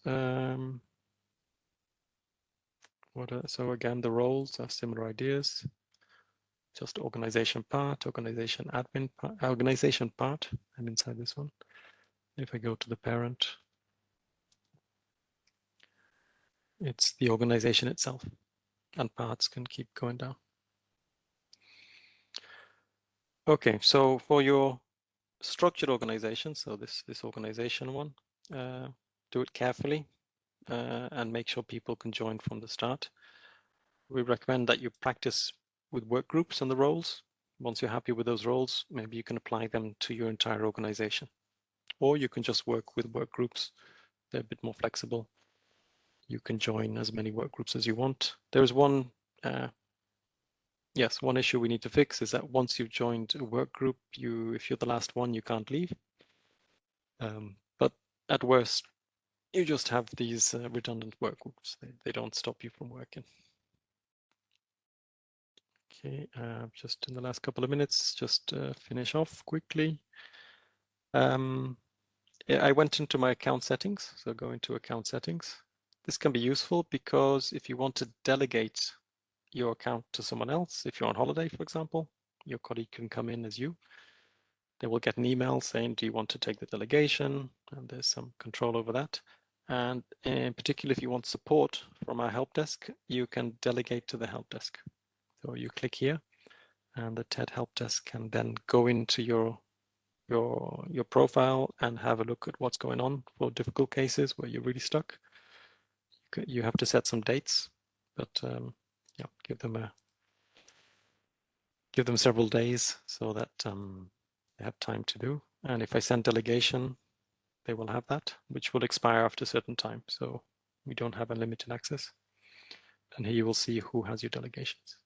So again, the roles are similar ideas. Just organization part, organization admin, organization part. I'm inside this one. If I go to the parent, it's the organization itself, and parts can keep going down. Okay, so for your structured organization, so this organization one, do it carefully and make sure people can join from the start. We recommend that you practice with work groups and the roles. Once you're happy with those roles, maybe you can apply them to your entire organization. Or you can just work with work groups. They're a bit more flexible. You can join as many work groups as you want. There's one issue we need to fix is that once you've joined a work group, if you're the last one, you can't leave. But at worst, you just have these redundant work groups. They don't stop you from working. Okay, just in the last couple of minutes, just finish off quickly. I went into my account settings, so go into account settings. This can be useful because if you want to delegate your account to someone else, if you're on holiday, for example, your colleague can come in as you. They will get an email saying, do you want to take the delegation? And there's some control over that. And in particular, if you want support from our help desk, you can delegate to the help desk. So you click here, and the TED help desk can then go into your profile and have a look at what's going on for difficult cases where you're really stuck. You have to set some dates, but yeah, give them several days so that they have time to do. And if I send delegation, they will have that, which will expire after a certain time. So we don't have unlimited access. And here you will see who has your delegations.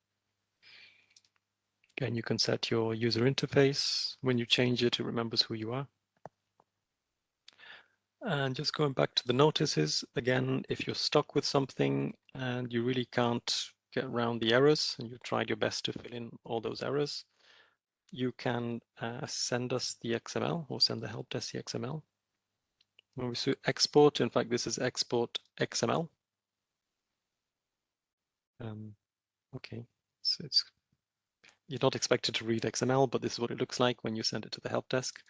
Again, you can set your user interface. When you change it, it remembers who you are. And just going back to the notices, again, if you're stuck with something and you really can't get around the errors and you've tried your best to fill in all those errors, you can send us the XML or send the help desk the XML. When we see export, in fact, this is export XML. Okay, you're not expected to read XML, but this is what it looks like when you send it to the help desk.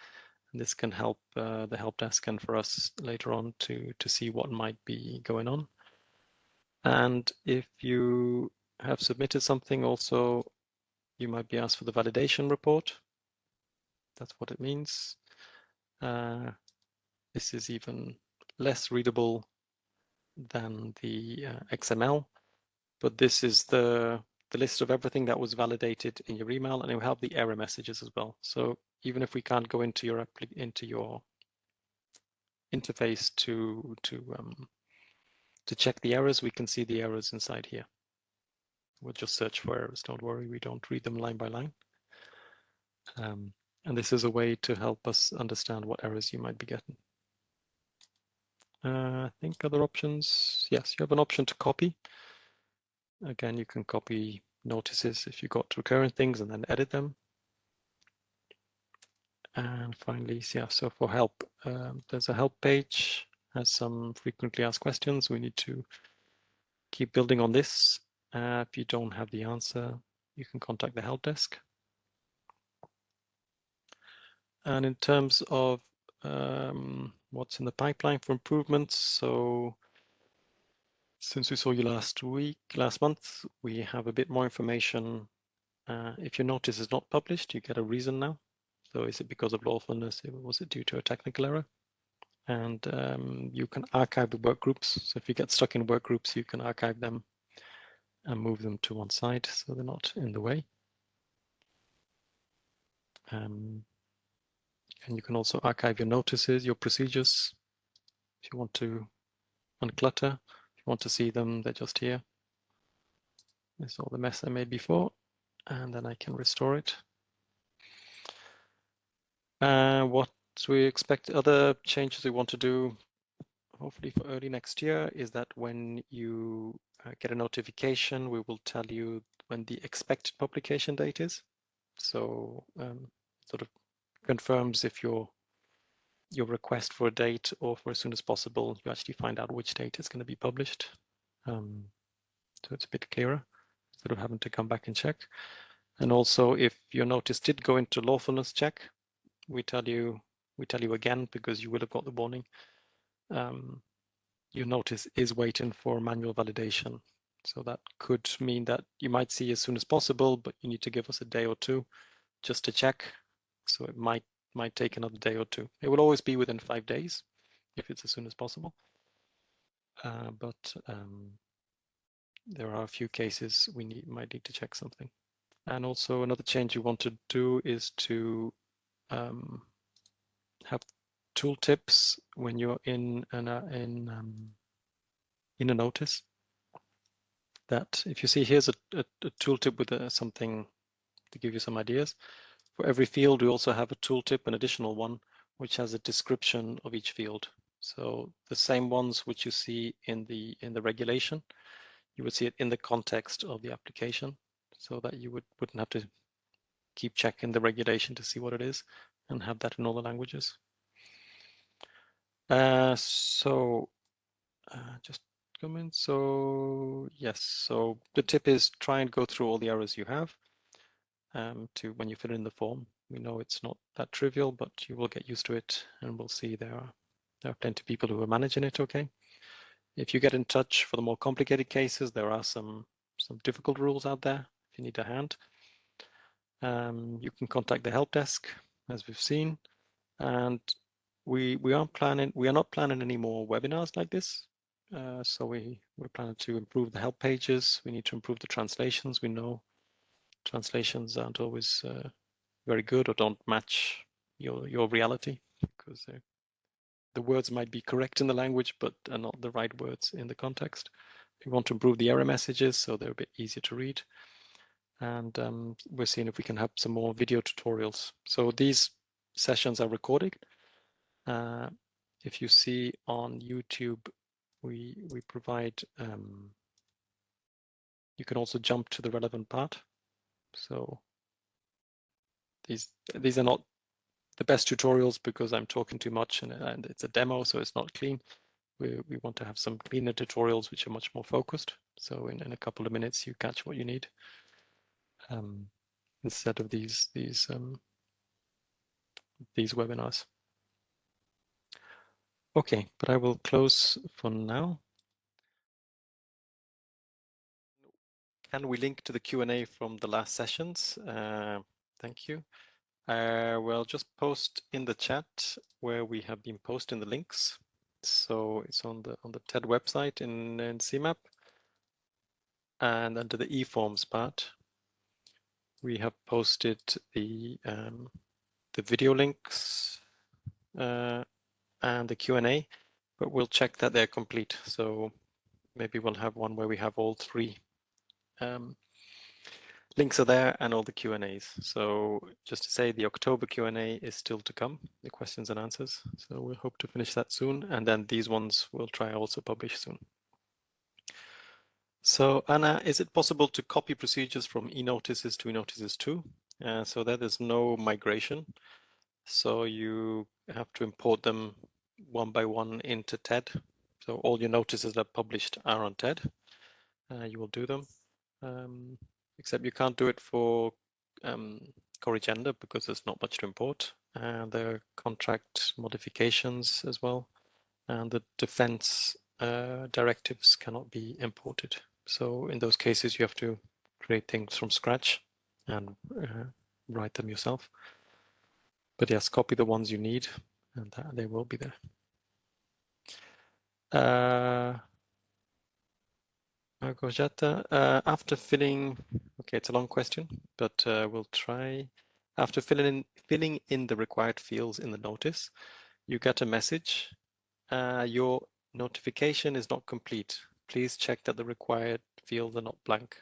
And this can help the help desk and for us later on to see what might be going on. And if you have submitted something also, you might be asked for the validation report. That's what it means. This is even less readable than the XML, but this is the list of everything that was validated in your email, and it will have the error messages as well. So even if we can't go into your interface to check the errors, we can see the errors inside here. We'll just search for errors. Don't worry, we don't read them line by line. And this is a way to help us understand what errors you might be getting. I think other options. Yes, you have an option to copy. Again, you can copy notices if you got recurrent things and then edit them. And finally, yeah, so for help, there's a help page, has some frequently asked questions. We need to keep building on this. If you don't have the answer, you can contact the help desk. And in terms of what's in the pipeline for improvements, so since we saw you last month, we have a bit more information. If your notice is not published, you get a reason now. So is it because of lawfulness? Was it due to a technical error? And you can archive the work groups. So if you get stuck in work groups, you can archive them and move them to one side so they're not in the way. And you can also archive your notices, your procedures. If you want to unclutter, if you want to see them, they're just here. This is all the mess I made before, and then I can restore it. What we expect, other changes we want to do, hopefully for early next year, is that when you get a notification, we will tell you when the expected publication date is. So sort of confirms if your request for a date or for as soon as possible, you actually find out which date it's going to be published. So it's a bit clearer, instead of having to come back and check. And also, if your notice did go into lawfulness check, we tell you again, because you will have got the warning. Your notice is waiting for manual validation. So that could mean that you might see as soon as possible, but you need to give us a day or two just to check. So it might take another day or two. It will always be within 5 days if it's as soon as possible. But there are a few cases we might need to check something. And also another change you want to do is to have tooltips when you're in a notice. That if you see, here's a tooltip with something to give you some ideas. For every field, we also have a tooltip, an additional one, which has a description of each field. So the same ones which you see in the regulation, you would see it in the context of the application, so that you wouldn't have to keep checking the regulation to see what it is, and have that in all the languages. Just come in. So yes, so the tip is try and go through all the errors you have to when you fill in the form. We know it's not that trivial, but you will get used to it, and we'll see there are plenty of people who are managing it okay. If you get in touch for the more complicated cases, there are some difficult rules out there if you need a hand. You can contact the help desk, as we've seen, and we are not planning any more webinars like this. So we're planning to improve the help pages. We need to improve the translations. We know translations aren't always very good or don't match your reality, because the words might be correct in the language, but are not the right words in the context. We want to improve the error messages so they're a bit easier to read. And we're seeing if we can have some more video tutorials. So these sessions are recorded. If you see on YouTube, we provide, you can also jump to the relevant part. So these are not the best tutorials because I'm talking too much, and it's a demo, so it's not clean. We want to have some cleaner tutorials which are much more focused. So in a couple of minutes, you catch what you need. instead of these webinars. Okay, but I will close for now. Can we link to the Q&A from the last sessions? Thank you. We'll just post in the chat where we have been posting the links. So it's on the TED website in CMAP, and under the eForms part, we have posted the video links and the Q&A, but we'll check that they're complete. So maybe we'll have one where we have all three links are there and all the Q&As. So just to say, the October Q&A is still to come, the questions and answers. So we'll hope to finish that soon. And then these ones we'll try also publish soon. So Anna, is it possible to copy procedures from eNotices to eNotices2? So that is no migration. So you have to import them one by one into TED. So all your notices that are published are on TED. You will do them. Except you can't do it for Corrigenda because there's not much to import. There are contract modifications as well. And the defense directives cannot be imported. So in those cases, you have to create things from scratch and write them yourself. But yes, copy the ones you need and they will be there. After filling, okay, it's a long question, but we'll try. After filling in the required fields in the notice, you get a message. Your notification is not complete. Please check that the required fields are not blank.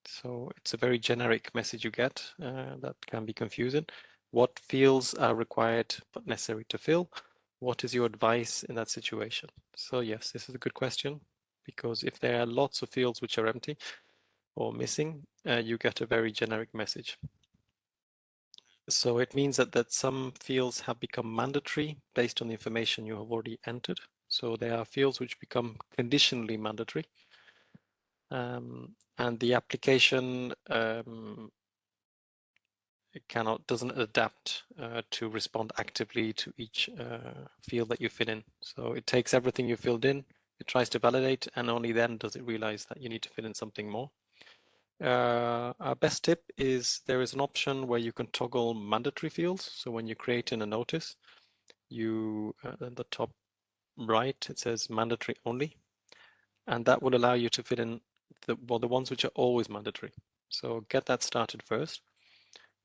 So it's a very generic message you get that can be confusing. What fields are required but necessary to fill? What is your advice in that situation? So yes, this is a good question, because if there are lots of fields which are empty or missing, you get a very generic message. So it means that some fields have become mandatory based on the information you have already entered. So there are fields which become conditionally mandatory. And the application doesn't adapt to respond actively to each field that you fill in. So it takes everything you filled in, it tries to validate, and only then does it realize that you need to fill in something more. Our best tip is there is an option where you can toggle mandatory fields. So when you create in a notice, you at the top right, it says mandatory only, and that will allow you to fit in the ones which are always mandatory. So get that started first,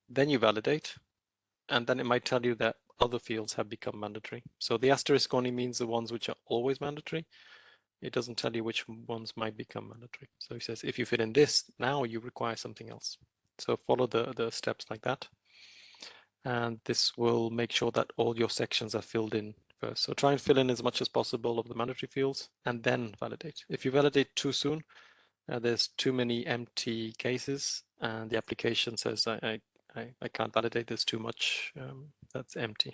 then you validate, and then it might tell you that other fields have become mandatory. So the asterisk only means the ones which are always mandatory. It doesn't tell you which ones might become mandatory. So he says, if you fit in this, now you require something else. So follow the steps like that. And this will make sure that all your sections are filled in first. So try and fill in as much as possible of the mandatory fields and then validate. If you validate too soon, there's too many empty cases and the application says, I can't validate, there's too much that's empty.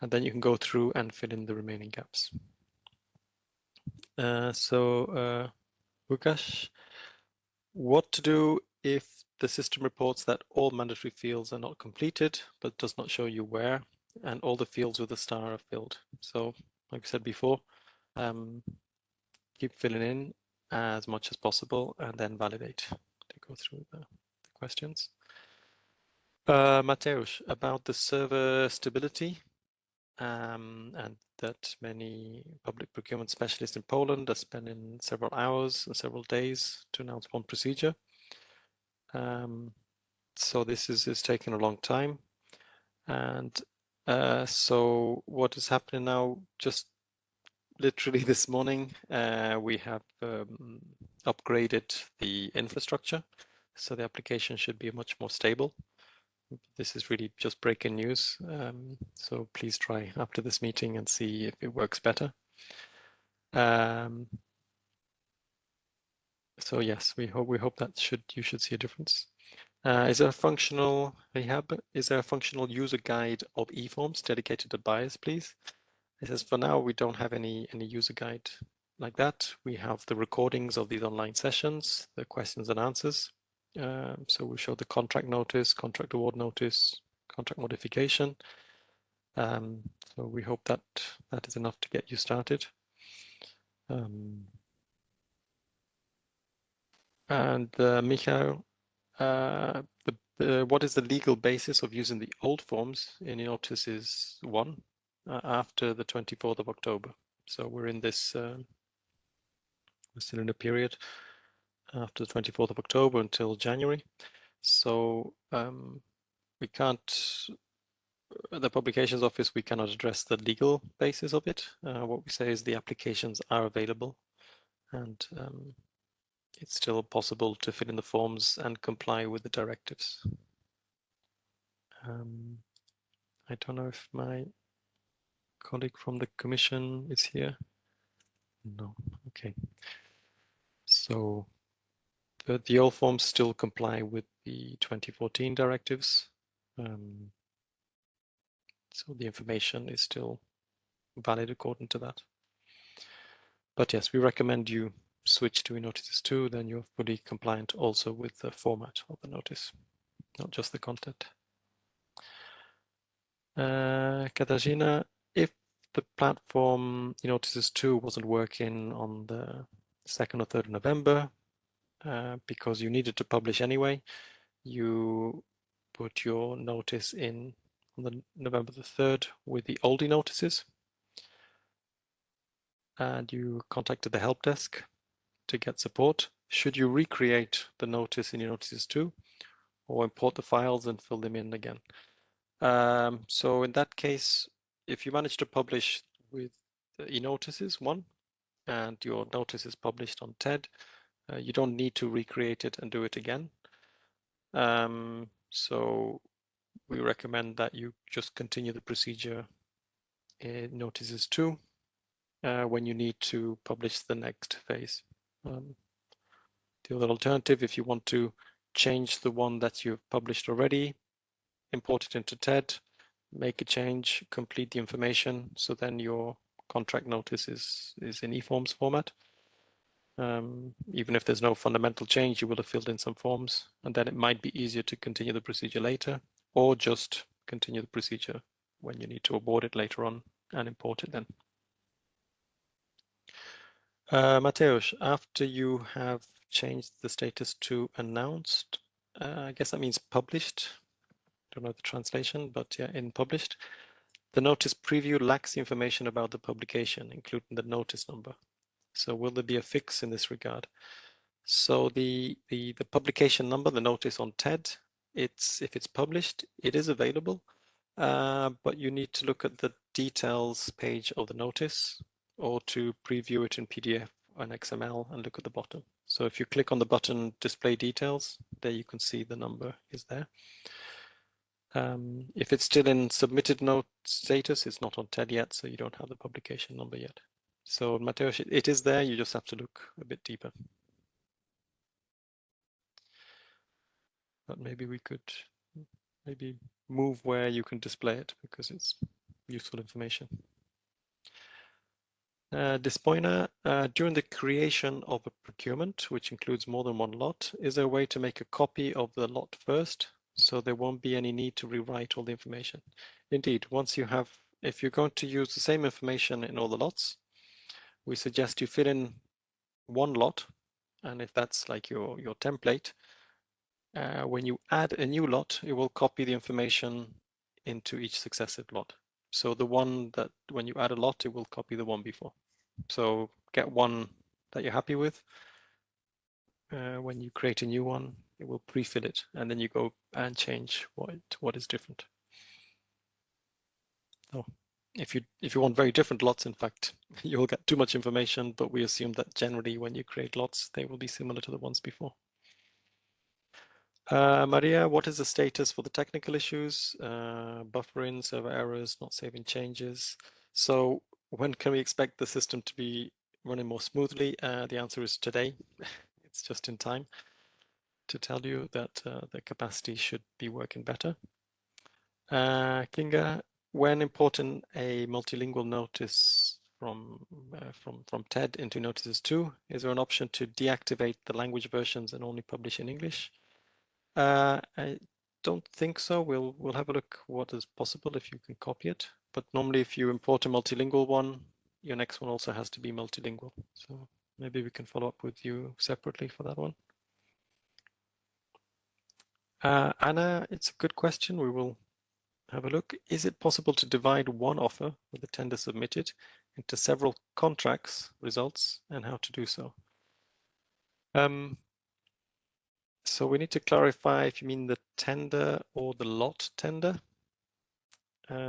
And then you can go through and fill in the remaining gaps. Lukasz, what to do if the system reports that all mandatory fields are not completed, but does not show you where, and all the fields with a star are filled? So, like I said before, keep filling in as much as possible and then validate to go through the questions. Mateusz, about the server stability, and that many public procurement specialists in Poland are spending several hours and several days to announce one procedure. So this is taking a long time. And so what is happening now, just literally this morning, we have upgraded the infrastructure. So the application should be much more stable. This is really just breaking news. So please try after this meeting and see if it works better. So yes, we hope that you should see a difference. Is there a functional user guide of eForms dedicated to buyers, please? It says for now we don't have any user guide like that. We have the recordings of these online sessions, the questions and answers, So we show the contract notice, contract award notice, contract modification. So we hope that that is enough to get you started. And Michael, what is the legal basis of using the old forms in eNotices2 after the 24th of October? So we're in this, we're still in a period after the 24th of October until January. So we can't, the publications office, we cannot address the legal basis of it. What we say is the applications are available, and it's still possible to fill in the forms and comply with the directives. I don't know if my colleague from the Commission is here. No, okay. So the old forms still comply with the 2014 directives. So the information is still valid according to that. But yes, we recommend you switch to eNotices2, then you're fully compliant also with the format of the notice, not just the content. Katarzyna, if the platform eNotices2 wasn't working on the 2nd or 3rd of November, because you needed to publish anyway, you put your notice in on the November the 3rd with the old eNotices, and you contacted the help desk to get support. Should you recreate the notice in eNotices2 or import the files and fill them in again? So in that case, if you manage to publish with eNotices1 and your notice is published on TED, you don't need to recreate it and do it again. So we recommend that you just continue the procedure in eNotices2 when you need to publish the next phase. The other alternative, if you want to change the one that you've published already, import it into TED, make a change, complete the information, so then your contract notice is in eForms format. Even if there's no fundamental change, you will have filled in some forms, and then it might be easier to continue the procedure later, or just continue the procedure when you need to abort it later on and import it then. Mateusz, after you have changed the status to announced, I guess that means published. Don't know the translation, but yeah, in published. The notice preview lacks information about the publication, including the notice number. So will there be a fix in this regard? So the publication number, the notice on TED, if it's published, it is available, but you need to look at the details page of the notice or to preview it in PDF and XML and look at the bottom. So if you click on the button display details, there you can see the number is there. If it's still in submitted note status, it's not on TED yet, so you don't have the publication number yet. So Mateusz, it is there, you just have to look a bit deeper. But maybe we could maybe move where you can display it because it's useful information. Despoina, during the creation of a procurement, which includes more than one lot, is there a way to make a copy of the lot first so there won't be any need to rewrite all the information? Indeed, once you have, if you're going to use the same information in all the lots, we suggest you fill in one lot, and if that's like your template, when you add a new lot, it will copy the information into each successive lot. So the one that when you add a lot, it will copy the one before. So get one that you're happy with. When you create a new one, it will pre-fill it, and then you go and change what is different. So if you want very different lots, in fact, you'll get too much information, but we assume that generally when you create lots, they will be similar to the ones before. Maria, what is the status for the technical issues? Buffering, server errors, not saving changes. So when can we expect the system to be running more smoothly? The answer is today. It's just in time to tell you that the capacity should be working better. Kinga, when importing a multilingual notice from TED into eNotices2, is there an option to deactivate the language versions and only publish in English? I don't think so. We'll have a look what is possible if you can copy it. But normally if you import a multilingual one, your next one also has to be multilingual. So maybe we can follow up with you separately for that one. Anna, it's a good question. We will have a look. Is it possible to divide one offer with the tender submitted into several contracts results and how to do so? So we need to clarify if you mean the tender or the lot tender.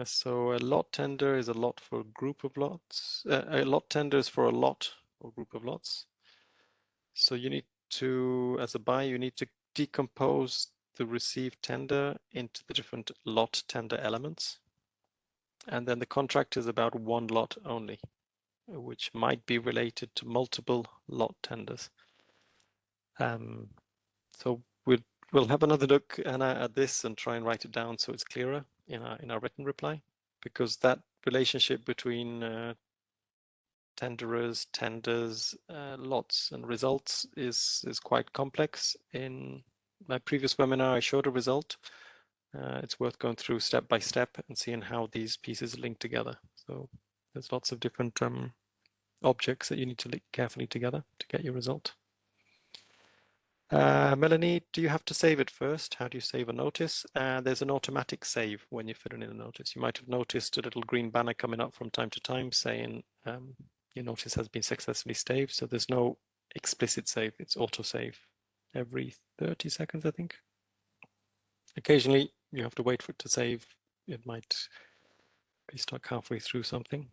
So a lot tender is a lot for a group of lots. A lot tender is for a lot or group of lots. So you need to, as a buyer, you need to decompose the received tender into the different lot tender elements. And then the contract is about one lot only, which might be related to multiple lot tenders. So we'll have another look, Anna, at this and try and write it down so it's clearer in our written reply, because that relationship between tenderers, tenders, lots and results is quite complex. In my previous webinar, I showed a result. It's worth going through step by step and seeing how these pieces link together. So there's lots of different objects that you need to link carefully together to get your result. Melanie, do you have to save it first? How do you save a notice? There's an automatic save when you fill in a notice. You might have noticed a little green banner coming up from time to time saying your notice has been successfully saved. So there's no explicit save. It's auto save every 30 seconds, I think. Occasionally, you have to wait for it to save. It might be stuck halfway through something.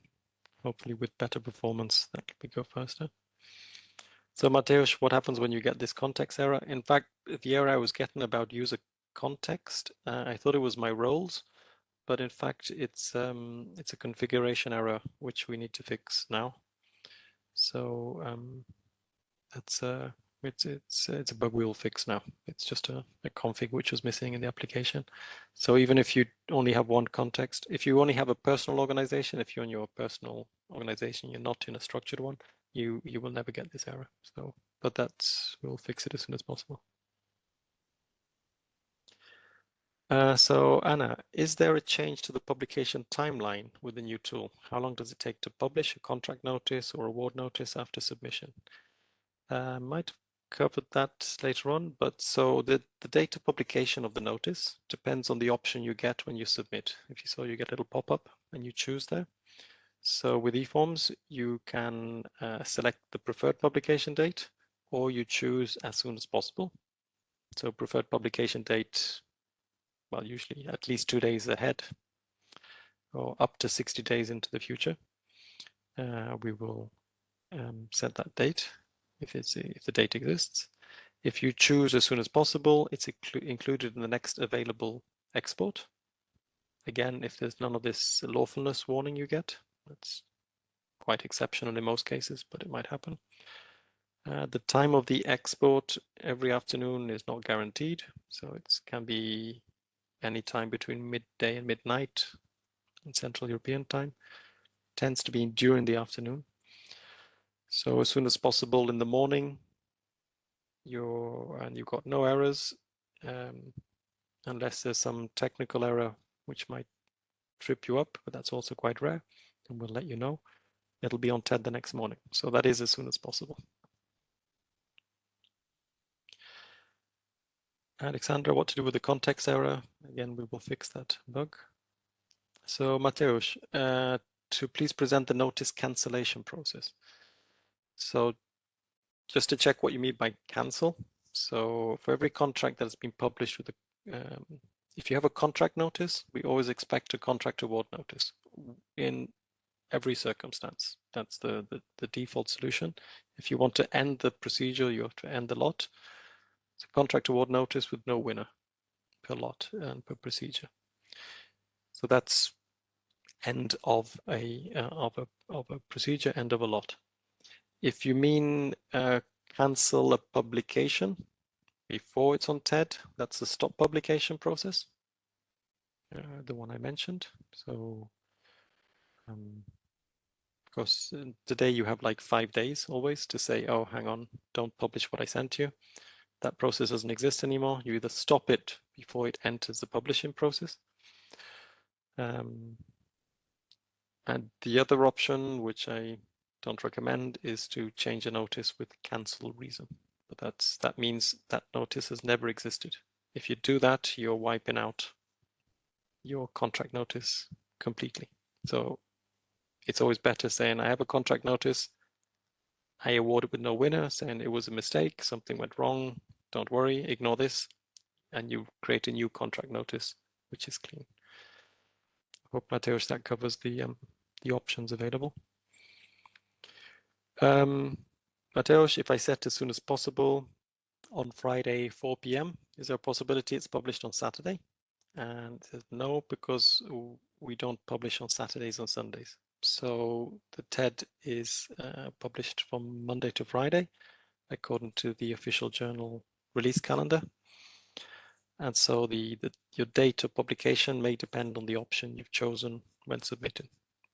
Hopefully with better performance, that will go faster. So Mateusz, what happens when you get this context error? In fact, the error I was getting about user context, I thought it was my roles, but in fact it's a configuration error which we need to fix now. So that's it's a bug we'll fix now. It's just a config which was missing in the application. So even if you only have one context, if you only have a personal organization, if you're in your personal organization, you're not in a structured one, you will never get this error. So, but we'll fix it as soon as possible. So Anna, is there a change to the publication timeline with the new tool? How long does it take to publish a contract notice or award notice after submission? Might have covered that later on, but so the date of publication of the notice depends on the option you get when you submit. If you saw, you get a little pop-up and you choose there. So with eForms, you can select the preferred publication date, or you choose as soon as possible. So preferred publication date, well, usually at least 2 days ahead, or up to 60 days into the future. We will set that date if the date exists. If you choose as soon as possible, it's included in the next available export. Again, if there's none of this lawfulness warning you get, that's quite exceptional in most cases, but it might happen. The time of the export every afternoon is not guaranteed, so it can be any time between midday and midnight in Central European time. It tends to be during the afternoon. So as soon as possible in the morning, you've got no errors, unless there's some technical error which might trip you up, but that's also quite rare, and we'll let you know. It'll be on TED the next morning, so that is as soon as possible. Alexandra, what to do with the context error? Again, we will fix that bug. So Mateusz, to please present the notice cancellation process. So just to check what you mean by cancel. So for every contract that has been published with if you have a contract notice, we always expect a contract award notice in every circumstance. That's the default solution. If you want to end the procedure, you have to end the lot. It's a contract award notice with no winner per lot and per procedure. So that's end of a procedure, end of a lot. If you mean cancel a publication before it's on TED, that's the stop publication process, the one I mentioned. So of course, today you have like 5 days always to say, oh, hang on, don't publish what I sent you. that process doesn't exist anymore. You either stop it before it enters the publishing process. And the other option, which I don't recommend, is to change a notice with cancel reason. But that means that notice has never existed. If you do that, you're wiping out your contract notice completely. So it's always better saying, I have a contract notice, I award it with no winner, saying it was a mistake, something went wrong, don't worry, ignore this, and you create a new contract notice, which is clean. I hope, Mateusz, that covers the options available. Mateusz, if I set as soon as possible on Friday, 4 p.m., is there a possibility it's published on Saturday? And no, because we don't publish on Saturdays and Sundays. So the TED is published from Monday to Friday, according to the official journal release calendar. And so your date of publication may depend on the option you've chosen when submitting.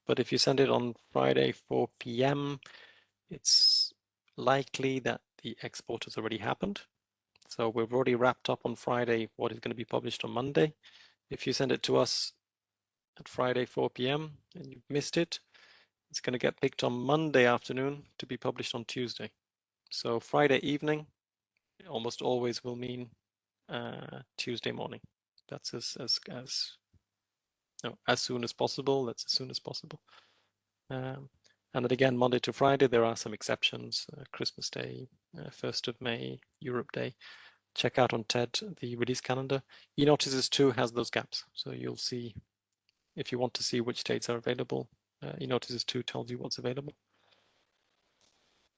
But if you send it on Friday, 4 p.m., it's likely that the export has already happened. So we've already wrapped up on Friday what is going to be published on Monday. If you send it to us at Friday, 4 p.m. and you've missed it, it's going to get picked on Monday afternoon to be published on Tuesday. So Friday evening almost always will mean Tuesday morning. That's as soon as possible. That's as soon as possible. And then again, Monday to Friday, there are some exceptions. Christmas Day, 1st of May, Europe Day. Check out on TED the release calendar. eNotices2 has those gaps. So you'll see, if you want to see which dates are available, eNotices2 tells you what's available.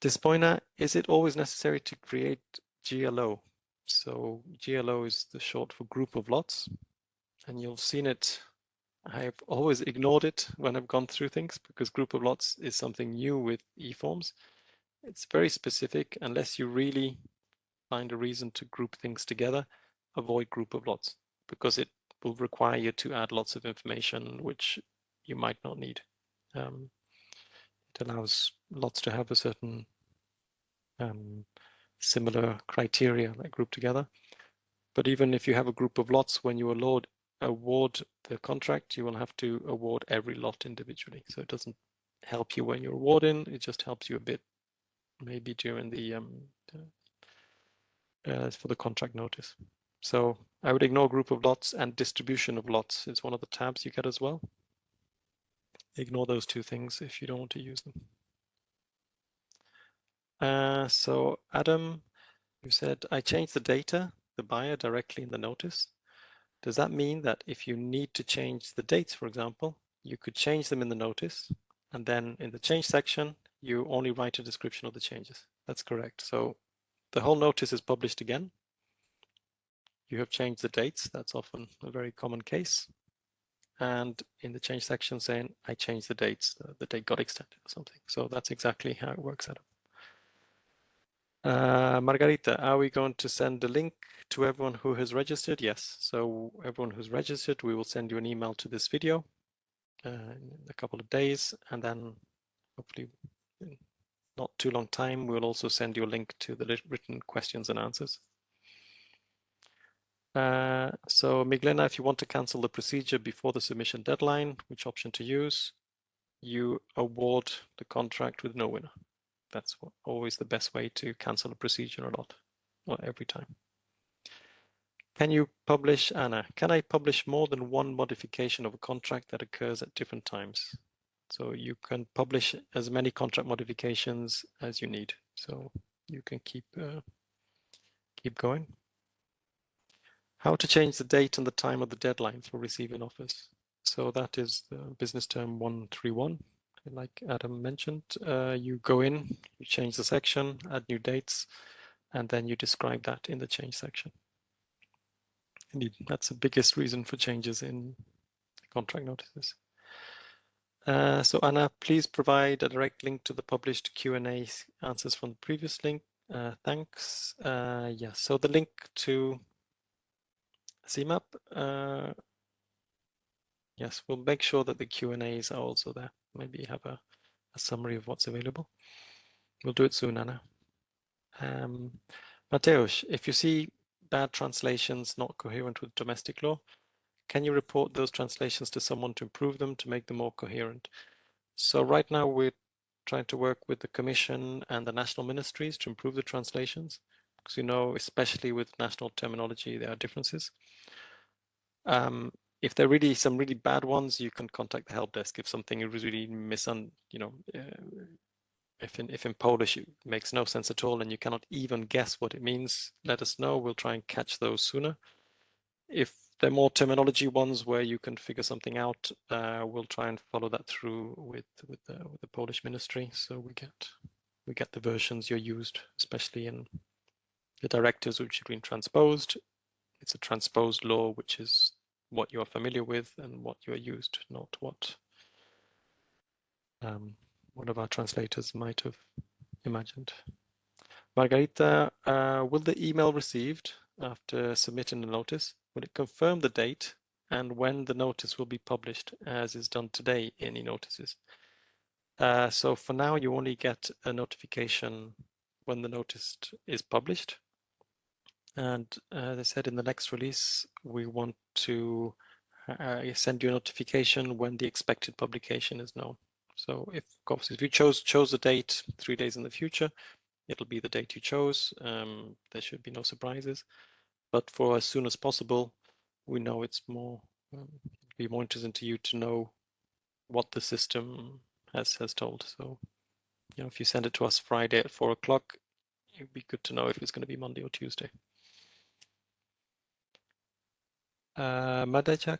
Despoina, is it always necessary to create GLO? So GLO is the short for group of lots. And you've seen it, I've always ignored it when I've gone through things because group of lots is something new with eForms. It's very specific. Unless you really find a reason to group things together, avoid group of lots because it will require you to add lots of information which you might not need. It allows lots to have a certain similar criteria like grouped together. But even if you have a group of lots, when you award the contract, you will have to award every lot individually. So it doesn't help you when you're awarding, it just helps you a bit maybe during the for the contract notice. So I would ignore group of lots, and distribution of lots is one of the tabs you get as well. Ignore those two things if you don't want to use them. So Adam, you said, I changed the data, the buyer directly in the notice. Does that mean that if you need to change the dates, for example, you could change them in the notice, and then in the change section, you only write a description of the changes? That's correct. So the whole notice is published again. You have changed the dates. That's often a very common case. And in the change section saying, I changed the dates, the date got extended or something. So that's exactly how it works out. Margarita, are we going to send the link to everyone who has registered? Yes. So everyone who's registered, we will send you an email to this video in a couple of days, and then hopefully in not too long time, we'll also send you a link to the written questions and answers. So Miglena, if you want to cancel the procedure before the submission deadline, which option to use? You award the contract with no winner. That's always the best way to cancel a procedure or not, or every time. Can you publish, Anna, can I publish more than one modification of a contract that occurs at different times? So you can publish as many contract modifications as you need. So you can keep going. How to change the date and the time of the deadline for receiving offers? So that is the business term 131. Like Adam mentioned, you go in, you change the section, add new dates, and then you describe that in the change section. Indeed, that's the biggest reason for changes in contract notices. So Anna, please provide a direct link to the published Q&A answers from the previous link. Thanks. Yeah, so the link to CMAP, yes, we'll make sure that the Q&As are also there. Maybe have a summary of what's available. We'll do it soon, Anna. Mateusz, if you see bad translations not coherent with domestic law, can you report those translations to someone to improve them, to make them more coherent? So right now we're trying to work with the Commission and the national ministries to improve the translations, because you know, especially with national terminology, there are differences. If there are really some really bad ones, you can contact the help desk. If something is really if in Polish it makes no sense at all and you cannot even guess what it means, let us know. We'll try and catch those sooner. If they're more terminology ones where you can figure something out, we'll try and follow that through with the Polish ministry, so we get the versions you're used, especially in the directives which have been transposed. It's a transposed law, which is what you're familiar with and what you're used, not what one of our translators might have imagined. Margarita, will the email received after submitting the notice, will it confirm the date and when the notice will be published, as is done today in eNotices? So for now, you only get a notification when the notice is published. And as I said, in the next release, we want to send you a notification when the expected publication is known. So if you chose the date 3 days in the future, it'll be the date you chose. There should be no surprises. But for as soon as possible, we know it's more be more interesting to you to know what the system has told. So, you know, if you send it to us Friday at 4 o'clock, it'd be good to know if it's going to be Monday or Tuesday. Madajak,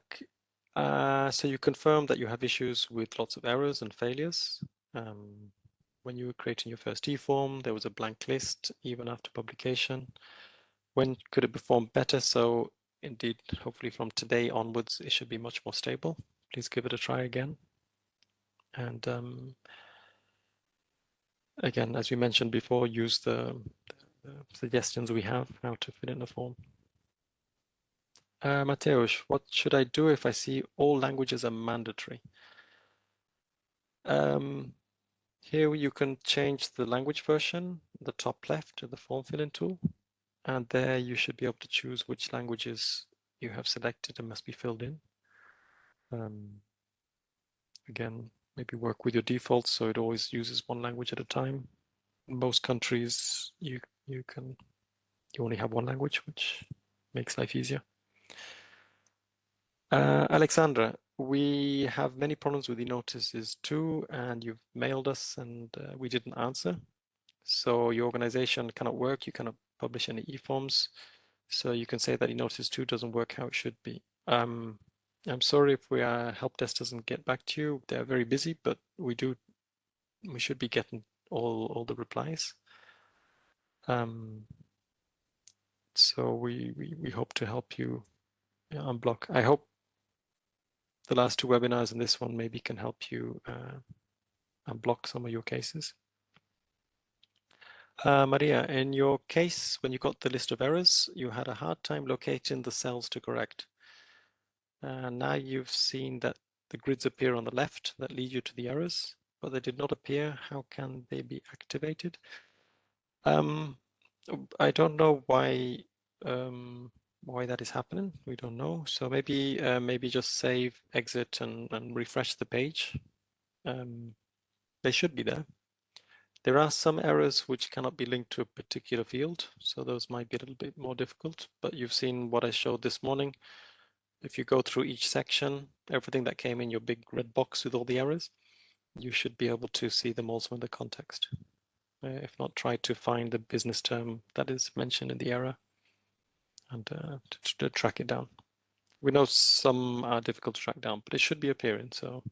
so you confirm that you have issues with lots of errors and failures. When you were creating your first eForm, there was a blank list even after publication. When could it perform better? So indeed, hopefully from today onwards, it should be much more stable. Please give it a try again. And again, as we mentioned before, use the suggestions we have how to fill in the form. Mateusz, what should I do if I see all languages are mandatory? Here you can change the language version, the top left of the form fill-in tool, and there you should be able to choose which languages you have selected and must be filled in. Again, maybe work with your defaults so it always uses one language at a time. In most countries, you only have one language, which makes life easier. Alexandra, we have many problems with eNotices2, and you've mailed us and we didn't answer. So your organization cannot work, you cannot publish any eForms. So you can say that eNotices2 doesn't work how it should be. I'm sorry if our help desk doesn't get back to you. They're very busy, but we should be getting all the replies. So we hope to help you unblock. I hope the last 2 webinars and this one maybe can help you unblock some of your cases. Maria, in your case, when you got the list of errors, you had a hard time locating the cells to correct. Now you've seen that the grids appear on the left that lead you to the errors, but they did not appear. How can they be activated? I don't know why that is happening. We don't know. So maybe just save, exit, and refresh the page. They should be there. There are some errors which cannot be linked to a particular field, so those might be a little bit more difficult, but you've seen what I showed this morning. If you go through each section, everything that came in your big red box with all the errors, you should be able to see them also in the context. If not, try to find the business term that is mentioned in the error and to track it down. We know some are difficult to track down, but it should be appearing, so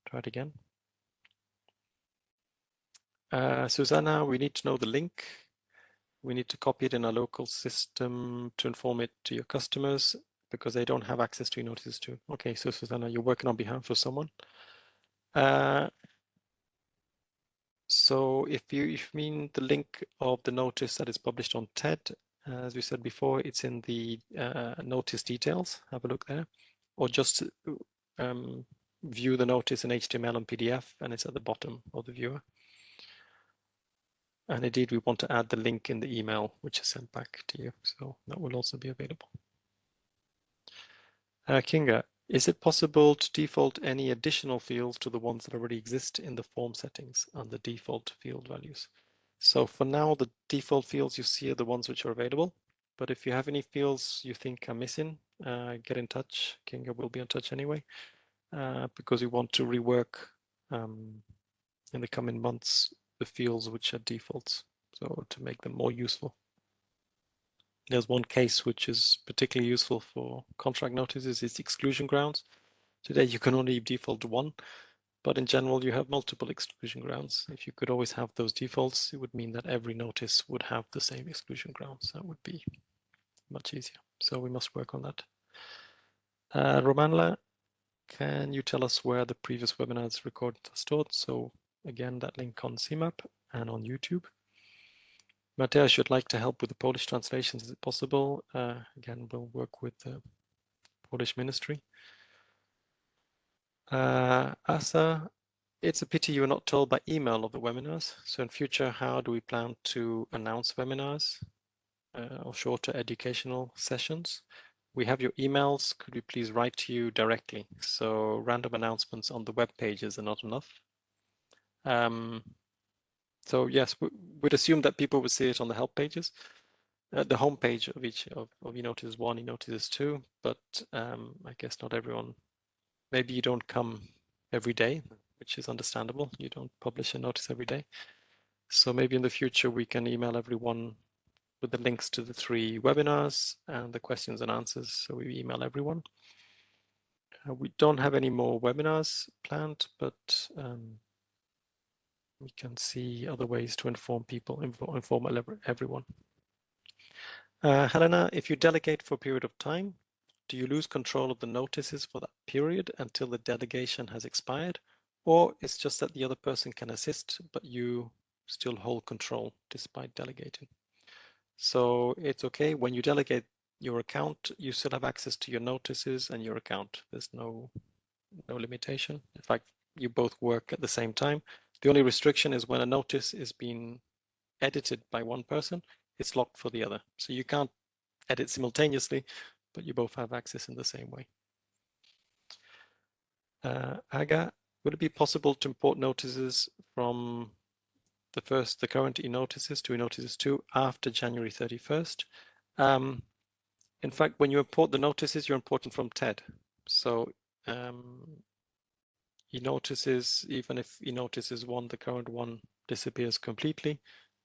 try it again. Susanna, we need to know the link. We need to copy it in our local system to inform it to your customers because they don't have access to eNotices2. Okay, so Susanna, you're working on behalf of someone. So if you mean the link of the notice that is published on TED, as we said before, it's in the notice details. Have a look there, or just view the notice in HTML and PDF, and it's at the bottom of the viewer. And indeed, we want to add the link in the email, which is sent back to you. So that will also be available. Kinga, is it possible to default any additional fields to the ones that already exist in the form settings under default field values? So for now, the default fields you see are the ones which are available. But if you have any fields you think are missing, get in touch. Kinga will be in touch anyway, because we want to rework in the coming months the fields which are defaults, so to make them more useful. There's one case which is particularly useful for contract notices, is exclusion grounds. Today you can only default one, but in general you have multiple exclusion grounds. If you could always have those defaults, it would mean that every notice would have the same exclusion grounds. That would be much easier. So we must work on that. Romanla, can you tell us where the previous webinars recorded are stored? So again, that link on CMAP and on YouTube. Mateusz would like to help with the Polish translations. Is it possible? Again, we'll work with the Polish ministry. Asa, it's a pity you were not told by email of the webinars. So in future, how do we plan to announce webinars or shorter educational sessions? We have your emails. Could we please write to you directly? So random announcements on the web pages are not enough. So yes, we'd assume that people would see it on the help pages, the home page of each of eNotices1, eNotices2, but I guess not everyone. Maybe you don't come every day, which is understandable. You don't publish a notice every day. So maybe in the future we can email everyone with the links to the 3 webinars and the questions and answers. So we email everyone. We don't have any more webinars planned, but we can see other ways to inform people, inform everyone. Helena, if you delegate for a period of time, do you lose control of the notices for that period until the delegation has expired? Or it's just that the other person can assist, but you still hold control despite delegating? So it's okay. When you delegate your account, you still have access to your notices and your account. There's no limitation. In fact, you both work at the same time. The only restriction is when a notice is being edited by one person, it's locked for the other. So you can't edit simultaneously, but you both have access in the same way. Aga, would it be possible to import notices from the current eNotices to eNotices2 after January 31st? In fact, when you import the notices, you're importing from TED. So eNotices, even if eNotices1, the current one, disappears completely,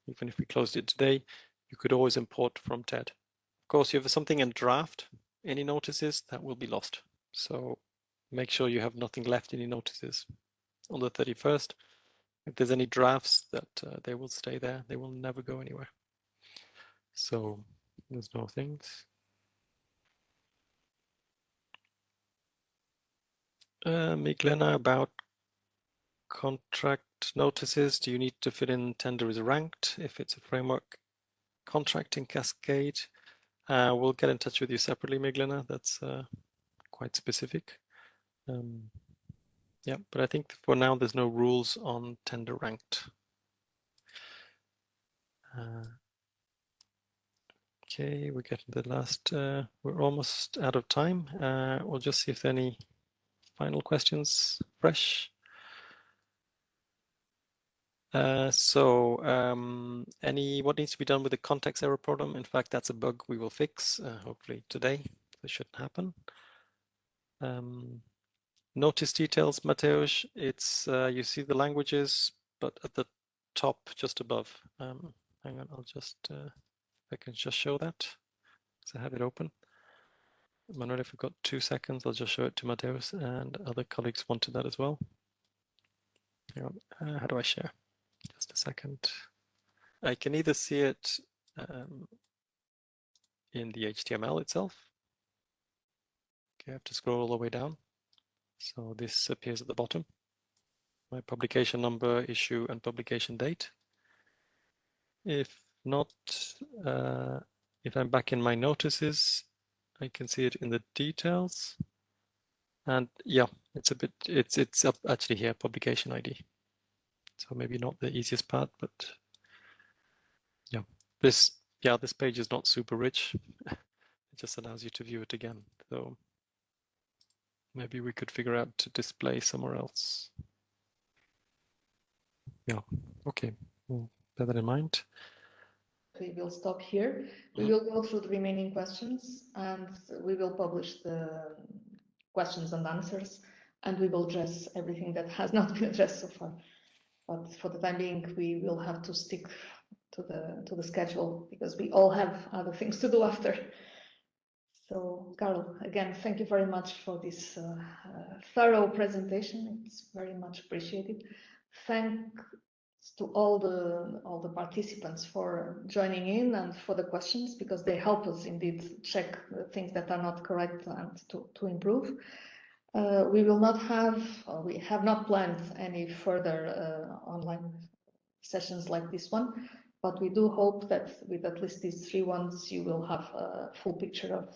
even if we closed it today, you could always import from TED. Of course, you have something in draft, any notices, that will be lost. So make sure you have nothing left in eNotices on the 31st. If there's any drafts, that they will stay there. They will never go anywhere. So there's no things. Miglena, about contract notices, do you need to fill in tender is ranked if it's a framework contracting cascade? We'll get in touch with you separately, Miglena. That's quite specific. Yeah, but I think for now there's no rules on tender ranked. Okay, we're getting the last, we're almost out of time. We'll just see if there are any final questions, fresh. What needs to be done with the context error problem? In fact, that's a bug we will fix, hopefully today. This shouldn't happen. Notice details, Mateusz, it's, you see the languages, but at the top, just above. Hang on, I'll just, I can just show that, because I have it open. Manuel, if we've got 2 seconds, I'll just show it to Mateusz, and other colleagues wanted that as well. Hang on, how do I share? Just a second. I can either see it in the HTML itself. Okay, I have to scroll all the way down. So this appears at the bottom. My publication number, issue, and publication date. If not, if I'm back in my notices, I can see it in the details. And yeah, it's a bit, it's up actually here, publication ID. So maybe not the easiest part, but This page is not super rich. It just allows you to view it again. So maybe we could figure out to display somewhere else. Yeah, okay, we'll bear that in mind.
We will stop here. We will go through the remaining questions and we will publish the questions and answers, and we will address everything that has not been addressed so far. But for the time being, we will have to stick to the schedule because we all have other things to do after. So, Carol, again, thank you very much for this thorough presentation. It's very much appreciated. Thanks to all the participants for joining in and for the questions, because they help us indeed check the things that are not correct and to improve. We will not have, we have not planned any further online sessions like this one, but we do hope that with at least these 3 ones, you will have a full picture of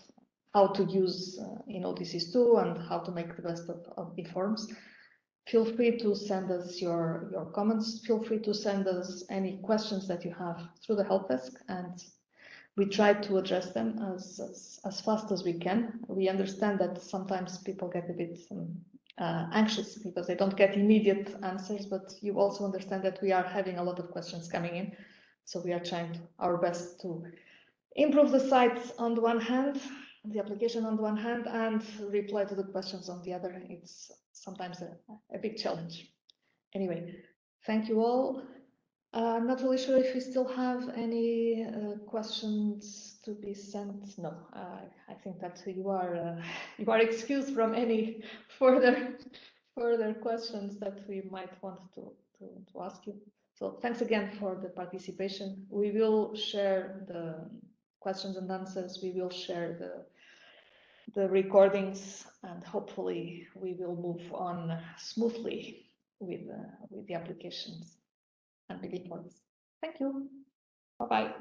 how to use eNotices2 and how to make the best of eForms. Feel free to send us your comments. Feel free to send us any questions that you have through the help desk, and we try to address them as fast as we can. We understand that sometimes people get a bit anxious because they don't get immediate answers, but you also understand that we are having a lot of questions coming in. So we are trying our best to improve the sites on the one hand, the application on the one hand, and reply to the questions on the other. It's sometimes a big challenge. Anyway, thank you all. I'm not really sure if we still have any questions to be sent. No, I think that you are excused from any further questions that we might want to ask you. So thanks again for the participation. We will share the questions and answers. We will share the recordings, and hopefully we will move on smoothly with the applications and with eForms. Thank you. Bye-bye.